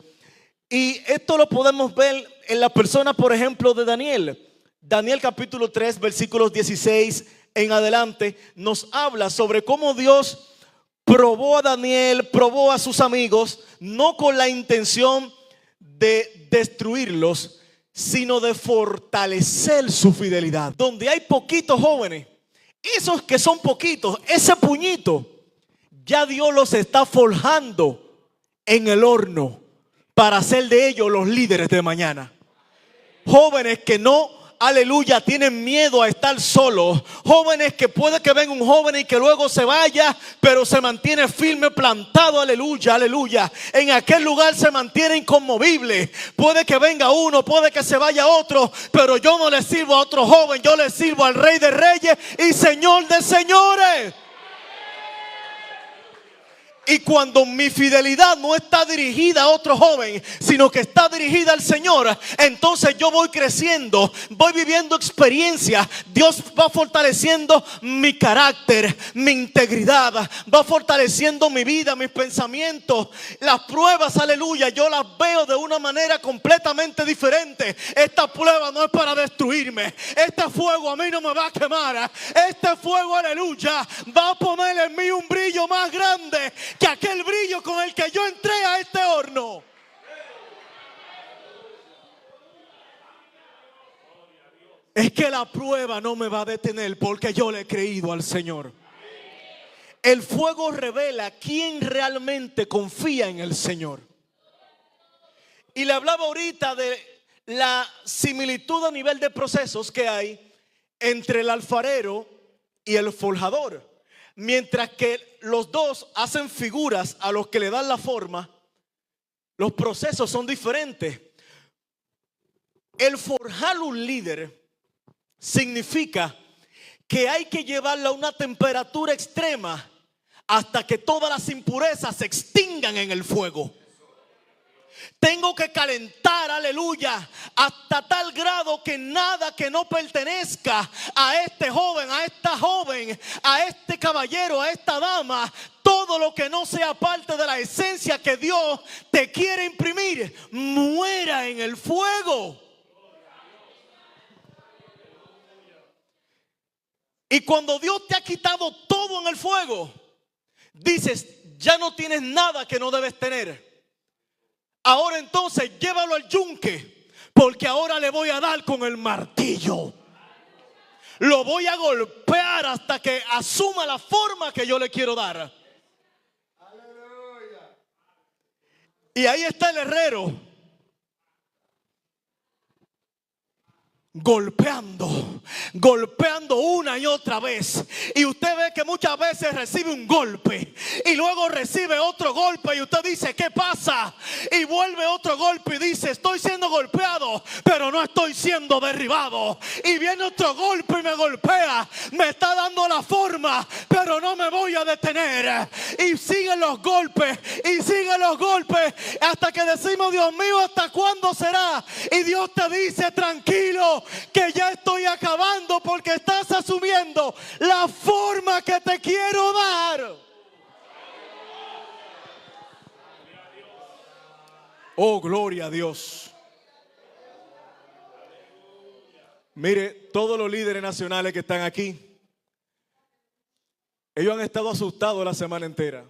Y esto lo podemos ver en la persona, por ejemplo, de Daniel. Daniel capítulo 3, versículos 16 en adelante, nos habla sobre cómo Dios probó a Daniel, probó a sus amigos, no con la intención de destruirlos, sino de fortalecer su fidelidad. Donde hay poquitos jóvenes, esos que son poquitos, ese puñito, ya Dios los está forjando en el horno para hacer de ellos los líderes de mañana. Jóvenes que no, aleluya, tienen miedo a estar solos. Jóvenes que puede que venga un joven y que luego se vaya, pero se mantiene firme, plantado, aleluya, aleluya. En aquel lugar se mantiene inconmovible. Puede que venga uno, puede que se vaya otro, pero yo no le sirvo a otro joven, yo le sirvo al Rey de Reyes y Señor de Señores. Y cuando mi fidelidad no está dirigida a otro joven, sino que está dirigida al Señor, entonces yo voy creciendo, voy viviendo experiencias. Dios va fortaleciendo mi carácter, mi integridad, va fortaleciendo mi vida, mis pensamientos. Las pruebas, aleluya, yo las veo de una manera completamente diferente. Esta prueba no es para destruirme. Este fuego a mí no me va a quemar. Este fuego, aleluya, va a poner en mí un brillo más grande que aquel brillo con el que yo entré a este horno. Es que la prueba no me va a detener porque yo le he creído al Señor. El fuego revela quién realmente confía en el Señor. Y le hablaba ahorita de la similitud a nivel de procesos que hay entre el alfarero y el forjador. Mientras que los dos hacen figuras a los que le dan la forma, los procesos son diferentes. El forjar un líder significa que hay que llevarlo a una temperatura extrema hasta que todas las impurezas se extingan en el fuego. Tengo que calentar, aleluya, hasta tal grado que nada que no pertenezca a este joven, a esta joven, a este caballero, a esta dama, todo lo que no sea parte de la esencia que Dios te quiere imprimir, muera en el fuego. Y cuando Dios te ha quitado todo en el fuego, dices, ya no tienes nada que no debes tener. Ahora entonces llévalo al yunque, porque ahora le voy a dar con el martillo. Lo voy a golpear hasta que asuma la forma que yo le quiero dar. Y ahí está el herrero, golpeando una y otra vez. Y usted ve que muchas veces recibe un golpe y luego recibe otro golpe y usted dice, ¿qué pasa? Y vuelve otro golpe y dice, estoy siendo golpeado, pero no estoy siendo derribado. Y viene otro golpe y me golpea, me está dando la forma, pero no me voy a detener. Y siguen los golpes y siguen los golpes hasta que decimos, Dios mío, ¿hasta cuándo será? Y Dios te dice, tranquilo, que ya estoy acabando porque estás asumiendo la forma que te quiero dar. Oh, gloria a Dios. Mire, todos los líderes nacionales que están aquí, ellos han estado asustados la semana entera.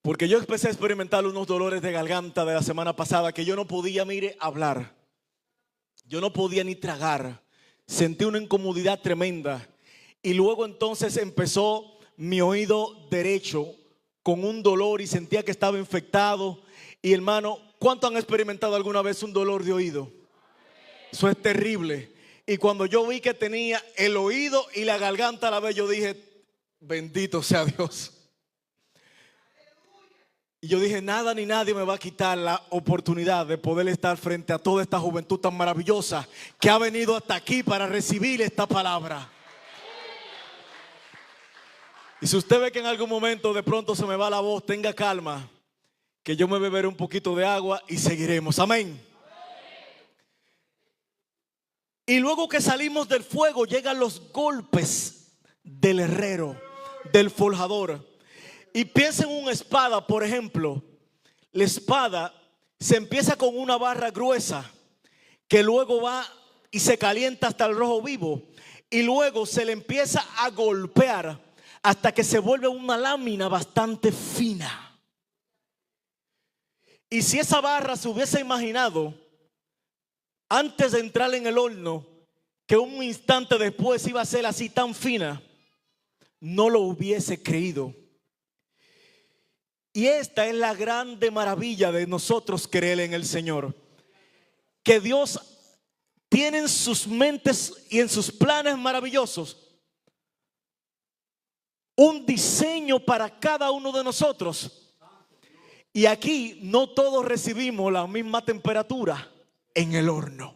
Porque yo empecé a experimentar unos dolores de garganta de la semana pasada que yo no podía, mire, hablar. Yo no podía ni tragar. Sentí una incomodidad tremenda. Y luego entonces empezó mi oído derecho con un dolor y sentía que estaba infectado. Y hermano, ¿cuánto han experimentado alguna vez un dolor de oído? Eso es terrible. Y cuando yo vi que tenía el oído y la garganta a la vez, yo dije, bendito sea Dios. Y yo dije, nada ni nadie me va a quitar la oportunidad de poder estar frente a toda esta juventud tan maravillosa que ha venido hasta aquí para recibir esta palabra. Y si usted ve que en algún momento de pronto se me va la voz, tenga calma, que yo me beberé un poquito de agua y seguiremos. Amén. Y luego que salimos del fuego, llegan los golpes del herrero, del forjador. Y piensa en una espada, por ejemplo. La espada se empieza con una barra gruesa que luego va y se calienta hasta el rojo vivo. Y luego se le empieza a golpear hasta que se vuelve una lámina bastante fina. Y si esa barra se hubiese imaginado antes de entrar en el horno que un instante después iba a ser así tan fina, no lo hubiese creído. Y esta es la grande maravilla de nosotros creer en el Señor, que Dios tiene en sus mentes y en sus planes maravillosos un diseño para cada uno de nosotros. Y aquí no todos recibimos la misma temperatura en el horno.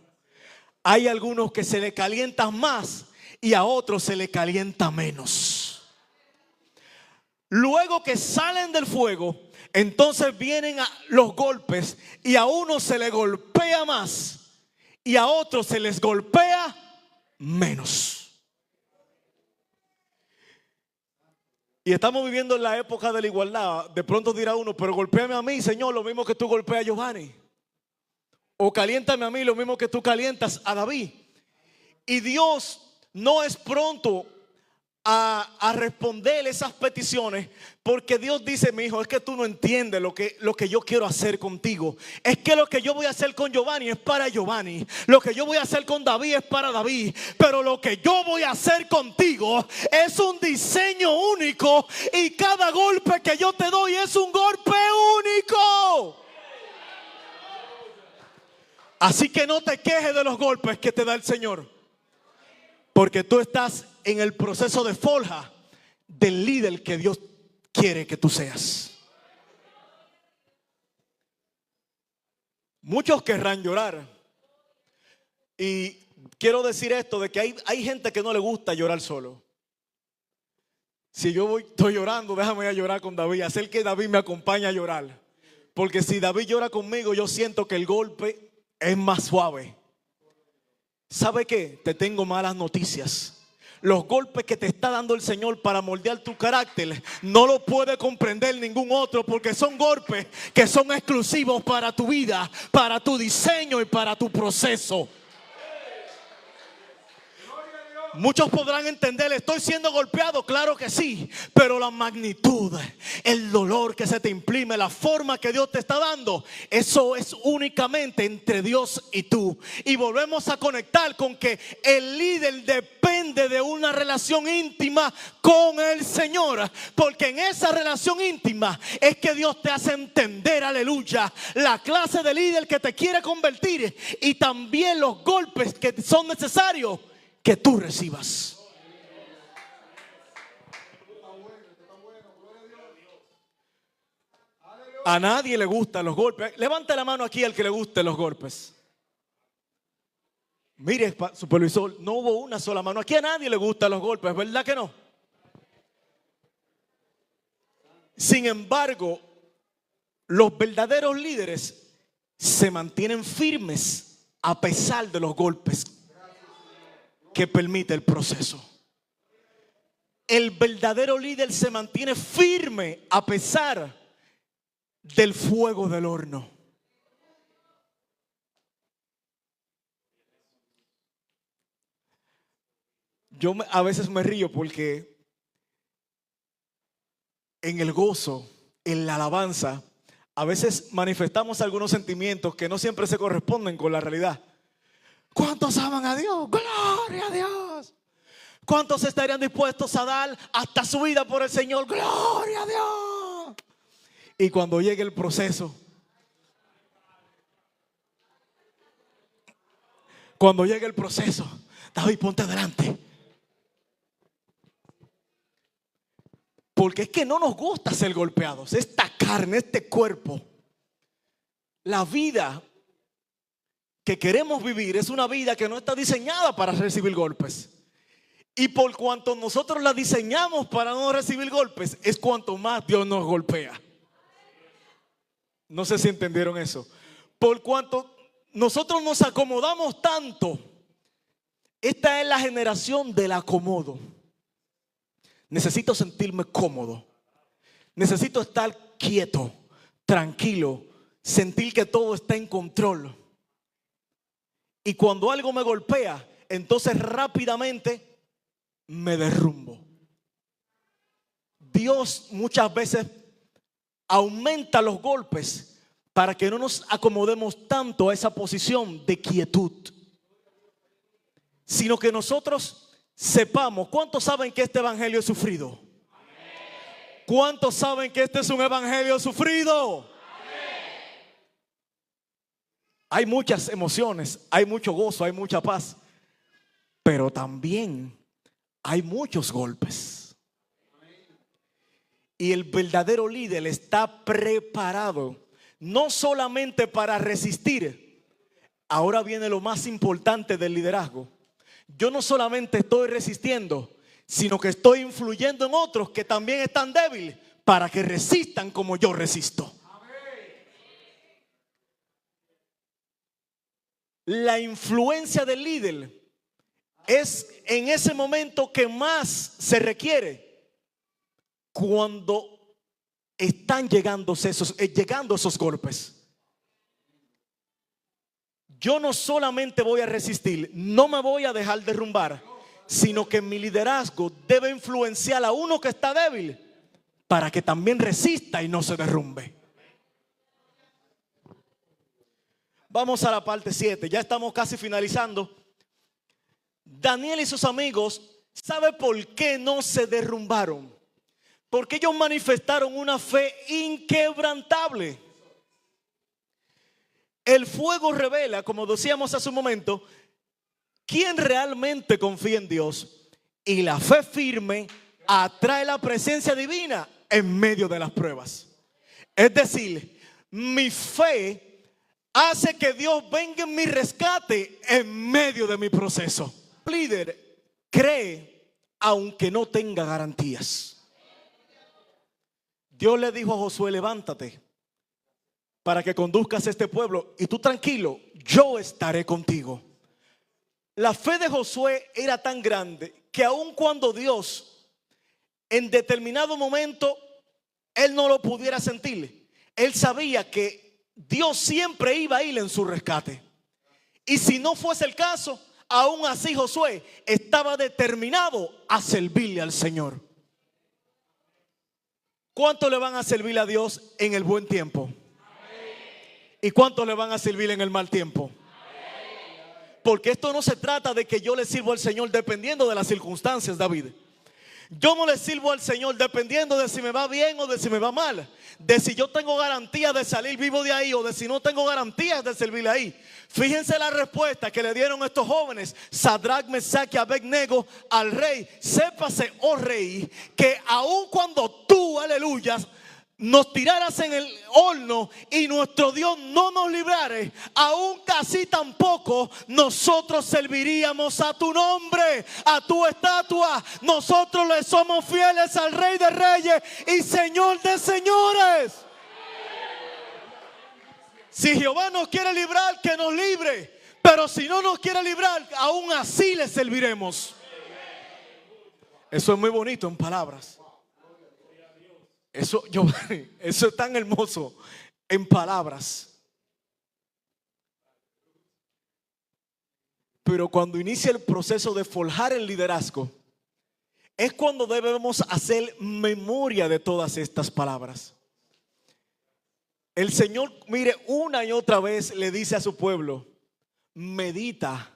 Hay algunos que se le calientan más y a otros se le calienta menos. Luego que salen del fuego, entonces vienen los golpes y a uno se le golpea más y a otros se les golpea menos. Y estamos viviendo en la época de la igualdad. De pronto dirá uno, pero golpéame a mí, Señor, lo mismo que tú golpeas a Giovanni. O caliéntame a mí lo mismo que tú calientas a David. Y Dios no es pronto a responder esas peticiones, porque Dios dice, mi hijo, es que tú no entiendes lo que yo quiero hacer contigo. Es que lo que yo voy a hacer con Giovanni es para Giovanni. Lo que yo voy a hacer con David es para David. Pero lo que yo voy a hacer contigo es un diseño único. Y cada golpe que yo te doy es un golpe único. Así que no te quejes de los golpes que te da el Señor, porque tú estás en el proceso de forja del líder que Dios quiere que tú seas. Muchos querrán llorar. Y quiero decir esto, de que hay gente que no le gusta llorar solo. Si yo estoy llorando, déjame ir a llorar con David, hacer que David me acompañe a llorar. Porque si David llora conmigo, yo siento que el golpe es más suave. ¿Sabe qué? Te tengo malas noticias. Los golpes que te está dando el Señor para moldear tu carácter no lo puede comprender ningún otro, porque son golpes que son exclusivos para tu vida, para tu diseño y para tu proceso. Muchos podrán entender, estoy siendo golpeado, claro que sí, pero la magnitud, el dolor que se te imprime, la forma que Dios te está dando, eso es únicamente entre Dios y tú. Y volvemos a conectar con que el líder depende de una relación íntima con el Señor, porque en esa relación íntima es que Dios te hace entender, aleluya, la clase de líder que te quiere convertir y también los golpes que son necesarios que tú recibas. A nadie le gustan los golpes. Levante la mano aquí al que le gusten los golpes. Mire, supervisor, no hubo una sola mano. Aquí a nadie le gustan los golpes, ¿verdad que no? Sin embargo, los verdaderos líderes se mantienen firmes a pesar de los golpes que permite el proceso. El verdadero líder se mantiene firme a pesar del fuego del horno. Yo a veces me río porque en el gozo, en la alabanza, a veces manifestamos algunos sentimientos que no siempre se corresponden con la realidad. ¿Cuántos aman a Dios? ¡Gloria a Dios! ¿Cuántos estarían dispuestos a dar hasta su vida por el Señor? ¡Gloria a Dios! Y cuando llegue el proceso, David, ponte adelante. Porque es que no nos gusta ser golpeados. Esta carne, este cuerpo, la vida que queremos vivir es una vida que no está diseñada para recibir golpes. Y por cuanto nosotros la diseñamos para no recibir golpes, es cuanto más Dios nos golpea. No sé si entendieron eso. Por cuanto nosotros nos acomodamos tanto, esta es la generación del acomodo. Necesito sentirme cómodo. Necesito estar quieto, tranquilo, sentir que todo está en control. Y cuando algo me golpea, entonces rápidamente me derrumbo. Dios muchas veces aumenta los golpes para que no nos acomodemos tanto a esa posición de quietud, sino que nosotros sepamos. ¿Cuántos saben que este evangelio es sufrido? ¿Cuántos saben que este es un evangelio sufrido? Hay muchas emociones, hay mucho gozo, hay mucha paz, pero también hay muchos golpes. Y el verdadero líder está preparado no solamente para resistir. Ahora viene lo más importante del liderazgo. Yo no solamente estoy resistiendo, sino que estoy influyendo en otros que también están débiles para que resistan como yo resisto. La influencia del líder es en ese momento que más se requiere, cuando están llegando esos golpes. Yo no solamente voy a resistir, no me voy a dejar derrumbar, sino que mi liderazgo debe influenciar a uno que está débil para que también resista y no se derrumbe. Vamos a la parte 7, ya estamos casi finalizando. Daniel y sus amigos, ¿sabe por qué no se derrumbaron? Porque ellos manifestaron una fe inquebrantable. El fuego revela, como decíamos hace un momento, quién realmente confía en Dios. Y la fe firme atrae la presencia divina en medio de las pruebas. Es decir, mi fe hace que Dios venga en mi rescate en medio de mi proceso. El líder cree aunque no tenga garantías. Dios le dijo a Josué: levántate para que conduzcas a este pueblo, y tú tranquilo, yo estaré contigo. La fe de Josué era tan grande que aun cuando Dios en determinado momento él no lo pudiera sentir, él sabía que Dios siempre iba a ir en su rescate. Y si no fuese el caso, aún así Josué estaba determinado a servirle al Señor. ¿Cuánto le van a servir a Dios en el buen tiempo? ¿Y cuánto le van a servir en el mal tiempo? Porque esto no se trata de que yo le sirvo al Señor dependiendo de las circunstancias, David. Yo no le sirvo al Señor dependiendo de si me va bien o de si me va mal, de si yo tengo garantía de salir vivo de ahí o de si no tengo garantías de servirle ahí. Fíjense la respuesta que le dieron estos jóvenes, Sadrach, Mesach y Abednego, al rey: sépase, oh rey, que aun cuando tú, aleluya, nos tiraras en el horno y nuestro Dios no nos librare, aún casi tampoco nosotros serviríamos a tu nombre, a tu estatua. Nosotros le somos fieles al Rey de Reyes y Señor de Señores. Si Jehová nos quiere librar, que nos libre, pero si no nos quiere librar, aún así le serviremos. Eso es muy bonito en palabras. Eso es tan hermoso en palabras. Pero cuando inicia el proceso de forjar el liderazgo, es cuando debemos hacer memoria de todas estas palabras. El Señor, mire, una y otra vez le dice a su pueblo: medita,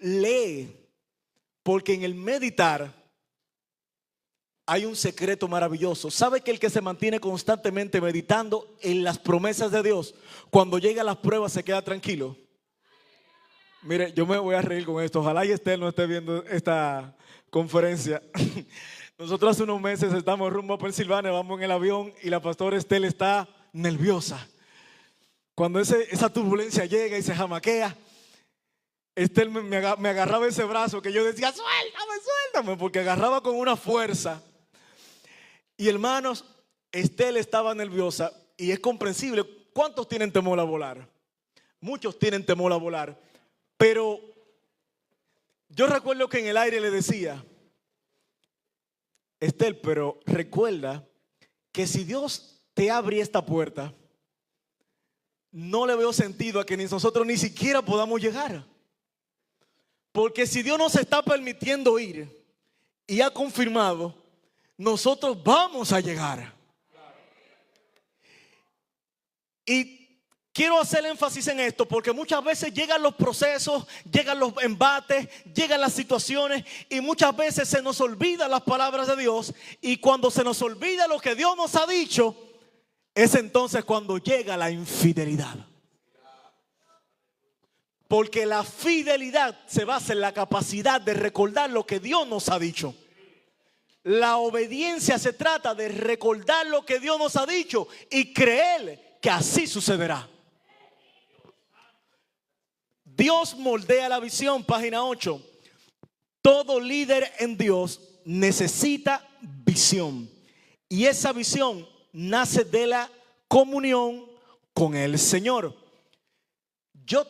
lee, porque en el meditar hay un secreto maravilloso. ¿Sabe que el que se mantiene constantemente meditando en las promesas de Dios, cuando llega a las pruebas se queda tranquilo? Mire, yo me voy a reír con esto. Ojalá y Estel no esté viendo esta conferencia. Nosotros hace unos meses estamos rumbo a Pensilvania, vamos en el avión y la pastora Estel está nerviosa. Cuando esa turbulencia llega y se jamaquea, Estel me agarraba ese brazo que yo decía, suéltame, porque agarraba con una fuerza. Y hermanos, Estel estaba nerviosa y es comprensible. ¿Cuántos tienen temor a volar? Muchos tienen temor a volar. Pero yo recuerdo que en el aire le decía, Estel, pero recuerda que si Dios te abre esta puerta, no le veo sentido a que nosotros ni siquiera podamos llegar. Porque si Dios nos está permitiendo ir y ha confirmado, nosotros vamos a llegar. Y quiero hacer énfasis en esto porque muchas veces llegan los procesos, llegan los embates, llegan las situaciones y muchas veces se nos olvidan las palabras de Dios, y cuando se nos olvida lo que Dios nos ha dicho, es entonces cuando llega la infidelidad. Porque la fidelidad se basa en la capacidad de recordar lo que Dios nos ha dicho. La obediencia se trata de recordar lo que Dios nos ha dicho y creer que así sucederá. Dios moldea la visión, página 8. Todo líder en Dios necesita visión. Y esa visión nace de la comunión con el Señor. Yo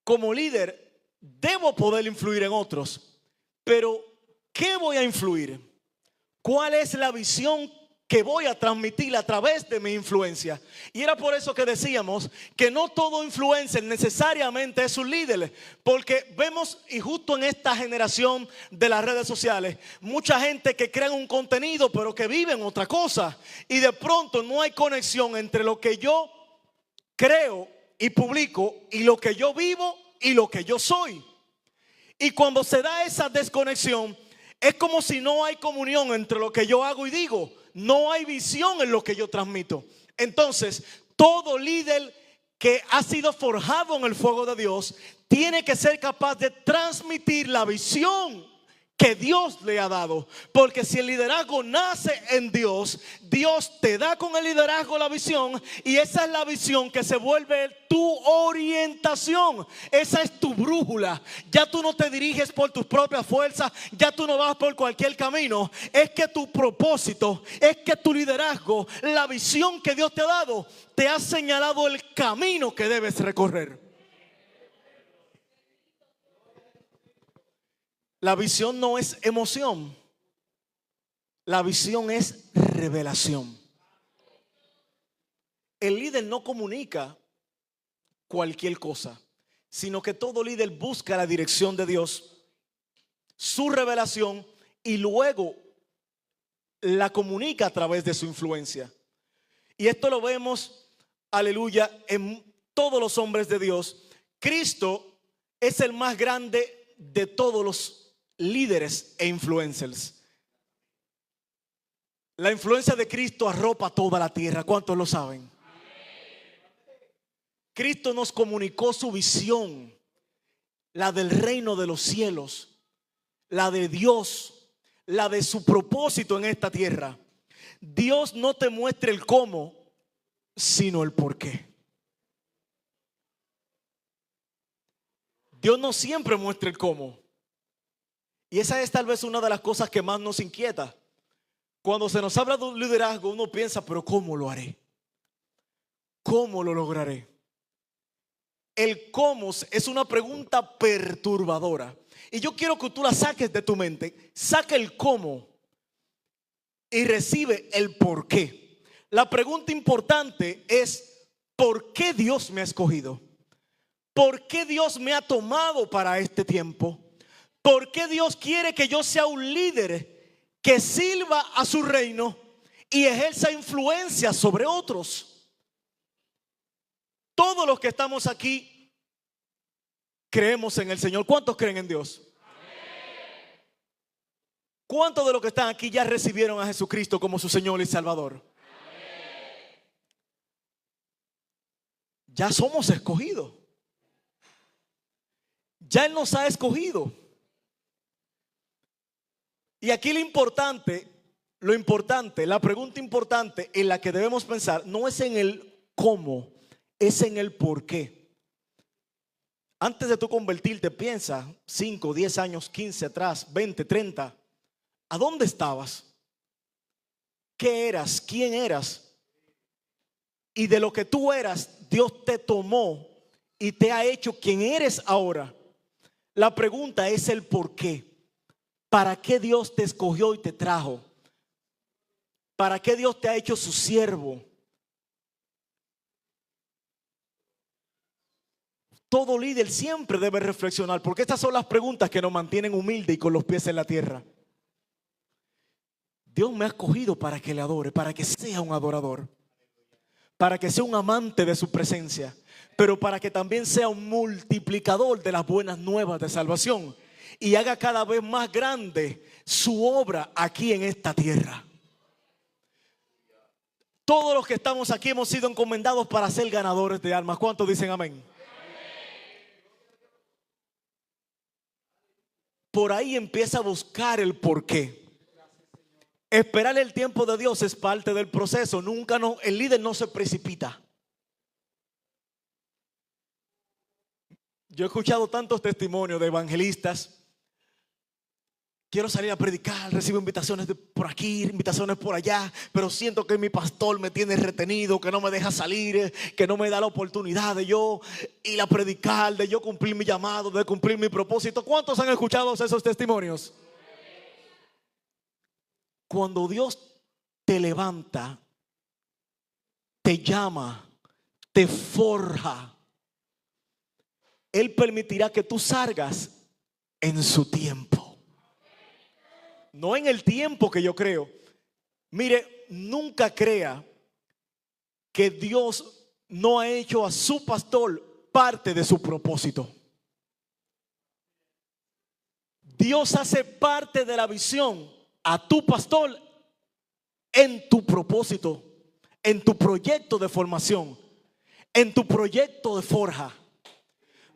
como líder debo poder influir en otros, pero ¿qué voy a influir? ¿Cuál es la visión que voy a transmitir a través de mi influencia? Y era por eso que decíamos que no todo influencer necesariamente es un líder, porque vemos, y justo en esta generación de las redes sociales, mucha gente que crea un contenido pero que vive en otra cosa, y de pronto no hay conexión entre lo que yo creo y publico y lo que yo vivo y lo que yo soy. Y cuando se da esa desconexión, es como si no hay comunión entre lo que yo hago y digo. No hay visión en lo que yo transmito. Entonces, todo líder que ha sido forjado en el fuego de Dios tiene que ser capaz de transmitir la visión que Dios le ha dado. Porque si el liderazgo nace en Dios, Dios te da con el liderazgo la visión, y esa es la visión que se vuelve tu orientación. Esa es tu brújula. Ya tú no te diriges por tus propias fuerzas, ya tú no vas por cualquier camino. Es que tu propósito, es que tu liderazgo, la visión que Dios te ha dado, te ha señalado el camino que debes recorrer. La visión no es emoción. La visión es revelación. El líder no comunica cualquier cosa, sino que todo líder busca la dirección de Dios, su revelación, y luego la comunica a través de su influencia. Y esto lo vemos, aleluya, en todos los hombres de Dios. Cristo es el más grande de todos los líderes e influencers. La influencia de Cristo arropa toda la tierra. ¿Cuántos lo saben? Cristo nos comunicó su visión, la del reino de los cielos, la de Dios, la de su propósito en esta tierra. Dios no te muestra el cómo, sino el por qué. Dios no siempre muestra el cómo. Y esa es tal vez una de las cosas que más nos inquieta. Cuando se nos habla de un liderazgo, uno piensa, pero ¿cómo lo haré? ¿Cómo lo lograré? El cómo es una pregunta perturbadora. Y yo quiero que tú la saques de tu mente. Saca el cómo y recibe el por qué. La pregunta importante es, ¿por qué Dios me ha escogido? ¿Por qué Dios me ha tomado para este tiempo? ¿Por qué Dios quiere que yo sea un líder que sirva a su reino y ejerza influencia sobre otros? Todos los que estamos aquí creemos en el Señor. ¿Cuántos creen en Dios? ¿Cuántos de los que están aquí ya recibieron a Jesucristo como su Señor y Salvador? Ya somos escogidos. Ya Él nos ha escogido. Y aquí lo importante, la pregunta importante en la que debemos pensar no es en el cómo, es en el por qué. Antes de tú convertirte, piensa 5, 10 años, 15 atrás, 20, 30. ¿A dónde estabas? ¿Qué eras? ¿Quién eras? Y de lo que tú eras, Dios te tomó y te ha hecho quien eres ahora. La pregunta es el por qué. ¿Para qué Dios te escogió y te trajo? ¿Para qué Dios te ha hecho su siervo? Todo líder siempre debe reflexionar, porque estas son las preguntas que nos mantienen humildes y con los pies en la tierra. Dios me ha escogido para que le adore, para que sea un adorador, para que sea un amante de su presencia, pero para que también sea un multiplicador de las buenas nuevas de salvación y haga cada vez más grande su obra aquí en esta tierra. Todos los que estamos aquí hemos sido encomendados para ser ganadores de almas. ¿Cuántos dicen amén? Por ahí empieza a buscar el porqué. Esperar el tiempo de Dios es parte del proceso. El líder no se precipita. Yo he escuchado tantos testimonios de evangelistas. Quiero salir a predicar, recibo invitaciones de por aquí, invitaciones por allá, pero siento que mi pastor me tiene retenido, que no me deja salir, que no me da la oportunidad de yo ir a predicar, de yo cumplir mi llamado, de cumplir mi propósito. ¿Cuántos han escuchado esos testimonios? Cuando Dios te levanta, te llama, te forja, Él permitirá que tú salgas en su tiempo. No en el tiempo que yo creo. Mire, nunca crea que Dios no ha hecho a su pastor parte de su propósito. Dios hace parte de la visión a tu pastor en tu propósito, en tu proyecto de formación, en tu proyecto de forja.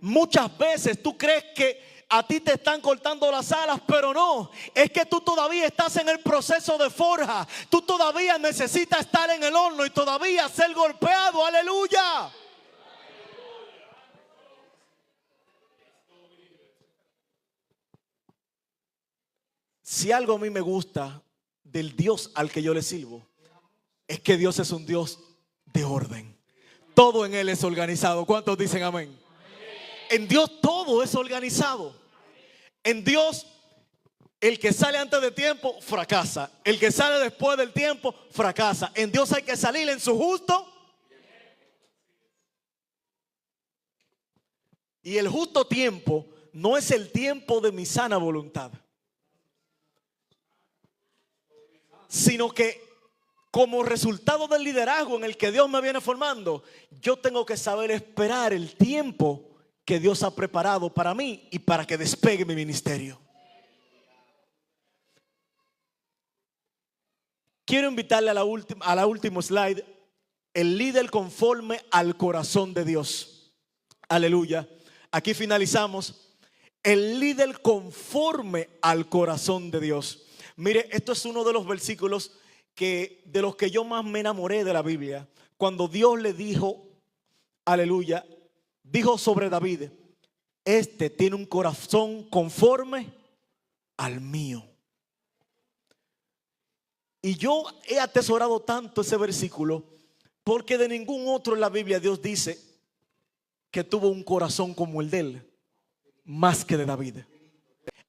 Muchas veces tú crees que a ti te están cortando las alas, pero no, es que tú todavía estás en el proceso de forja. Tú todavía necesitas estar en el horno y todavía ser golpeado. Aleluya. Si algo a mí me gusta del Dios al que yo le sirvo, es que Dios es un Dios de orden. Todo en Él es organizado. ¿Cuántos dicen amén? En Dios todo es organizado. En Dios, el que sale antes de tiempo fracasa. El que sale después del tiempo fracasa. En Dios hay que salir en su justo. Y el justo tiempo no es el tiempo de mi sana voluntad, sino que como resultado del liderazgo en el que Dios me viene formando, yo tengo que saber esperar el tiempo que Dios ha preparado para mí y para que despegue mi ministerio. Quiero invitarle a la última slide. El líder conforme al corazón de Dios. Aleluya. Aquí finalizamos. El líder conforme al corazón de Dios. Mire, esto es uno de los versículos de los que yo más me enamoré de la Biblia. Cuando Dios le dijo, aleluya, dijo sobre David: este tiene un corazón conforme al mío. Y yo he atesorado tanto ese versículo, porque de ningún otro en la Biblia Dios dice que tuvo un corazón como el de él, más que de David.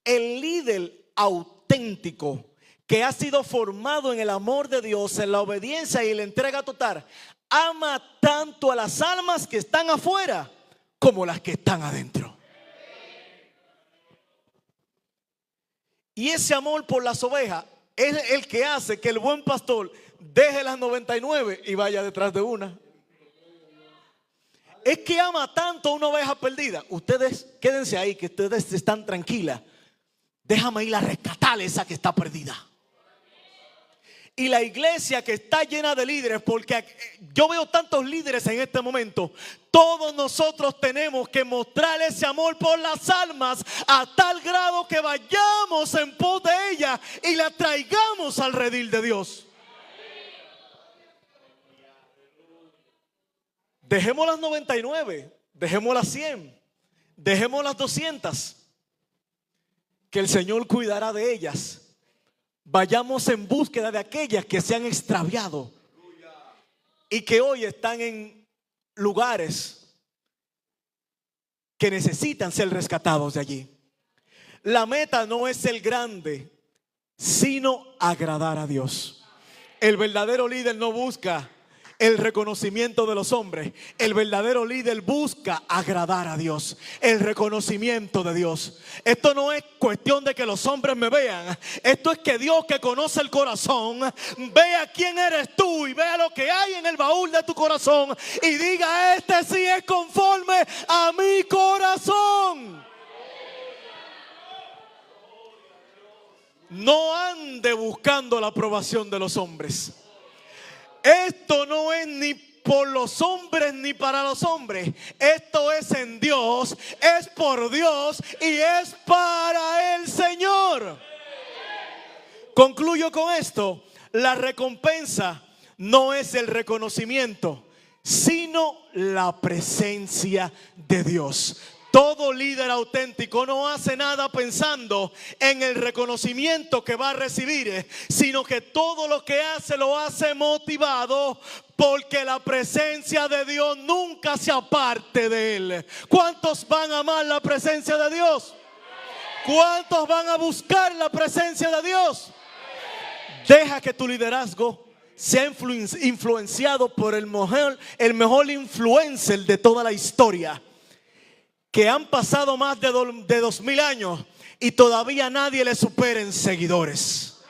El líder auténtico que ha sido formado en el amor de Dios, en la obediencia y la entrega total, ama tanto a las almas que están afuera como las que están adentro. Y ese amor por las ovejas es el que hace que el buen pastor deje las 99 y vaya detrás de una. es que ama tanto a una oveja perdida. Ustedes quédense ahí, que ustedes están tranquilas. Déjame ir a rescatar esa que está perdida. Y la iglesia que está llena de líderes, porque yo veo tantos líderes en este momento. Todos nosotros tenemos que mostrar ese amor por las almas a tal grado que vayamos en pos de ellas y la traigamos al redil de Dios. Dejemos las 99, dejemos las 100, dejemos las 200, que el Señor cuidará de ellas. Vayamos en búsqueda de aquellas que se han extraviado y que hoy están en lugares que necesitan ser rescatados de allí. La meta no es ser grande, sino agradar a Dios. El verdadero líder no busca el reconocimiento de los hombres. El verdadero líder busca agradar a Dios, el reconocimiento de Dios. Esto no es cuestión de que los hombres me vean. Esto es que Dios, que conoce el corazón, vea quién eres tú y vea lo que hay en el baúl de tu corazón y diga: este sí es conforme a mi corazón. No ande buscando la aprobación de los hombres. Esto no es ni por los hombres ni para los hombres. Esto es en Dios, es por Dios y es para el Señor. Concluyo con esto. La recompensa no es el reconocimiento, sino la presencia de Dios. Todo líder auténtico no hace nada pensando en el reconocimiento que va a recibir, sino que todo lo que hace lo hace motivado porque la presencia de Dios nunca se aparte de él. ¿Cuántos van a amar la presencia de Dios? ¿Cuántos van a buscar la presencia de Dios? Deja que tu liderazgo sea influenciado por el mejor influencer de toda la historia, que han pasado más de 2000 años y todavía nadie le supera en seguidores.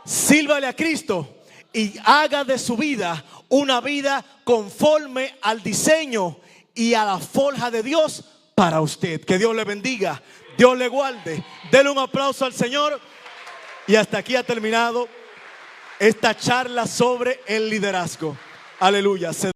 Sírvale a Cristo y haga de su vida una vida conforme al diseño y a la forja de Dios para usted. Que Dios le bendiga, Dios le guarde. Denle un aplauso al Señor. Y hasta aquí ha terminado esta charla sobre el liderazgo. Aleluya.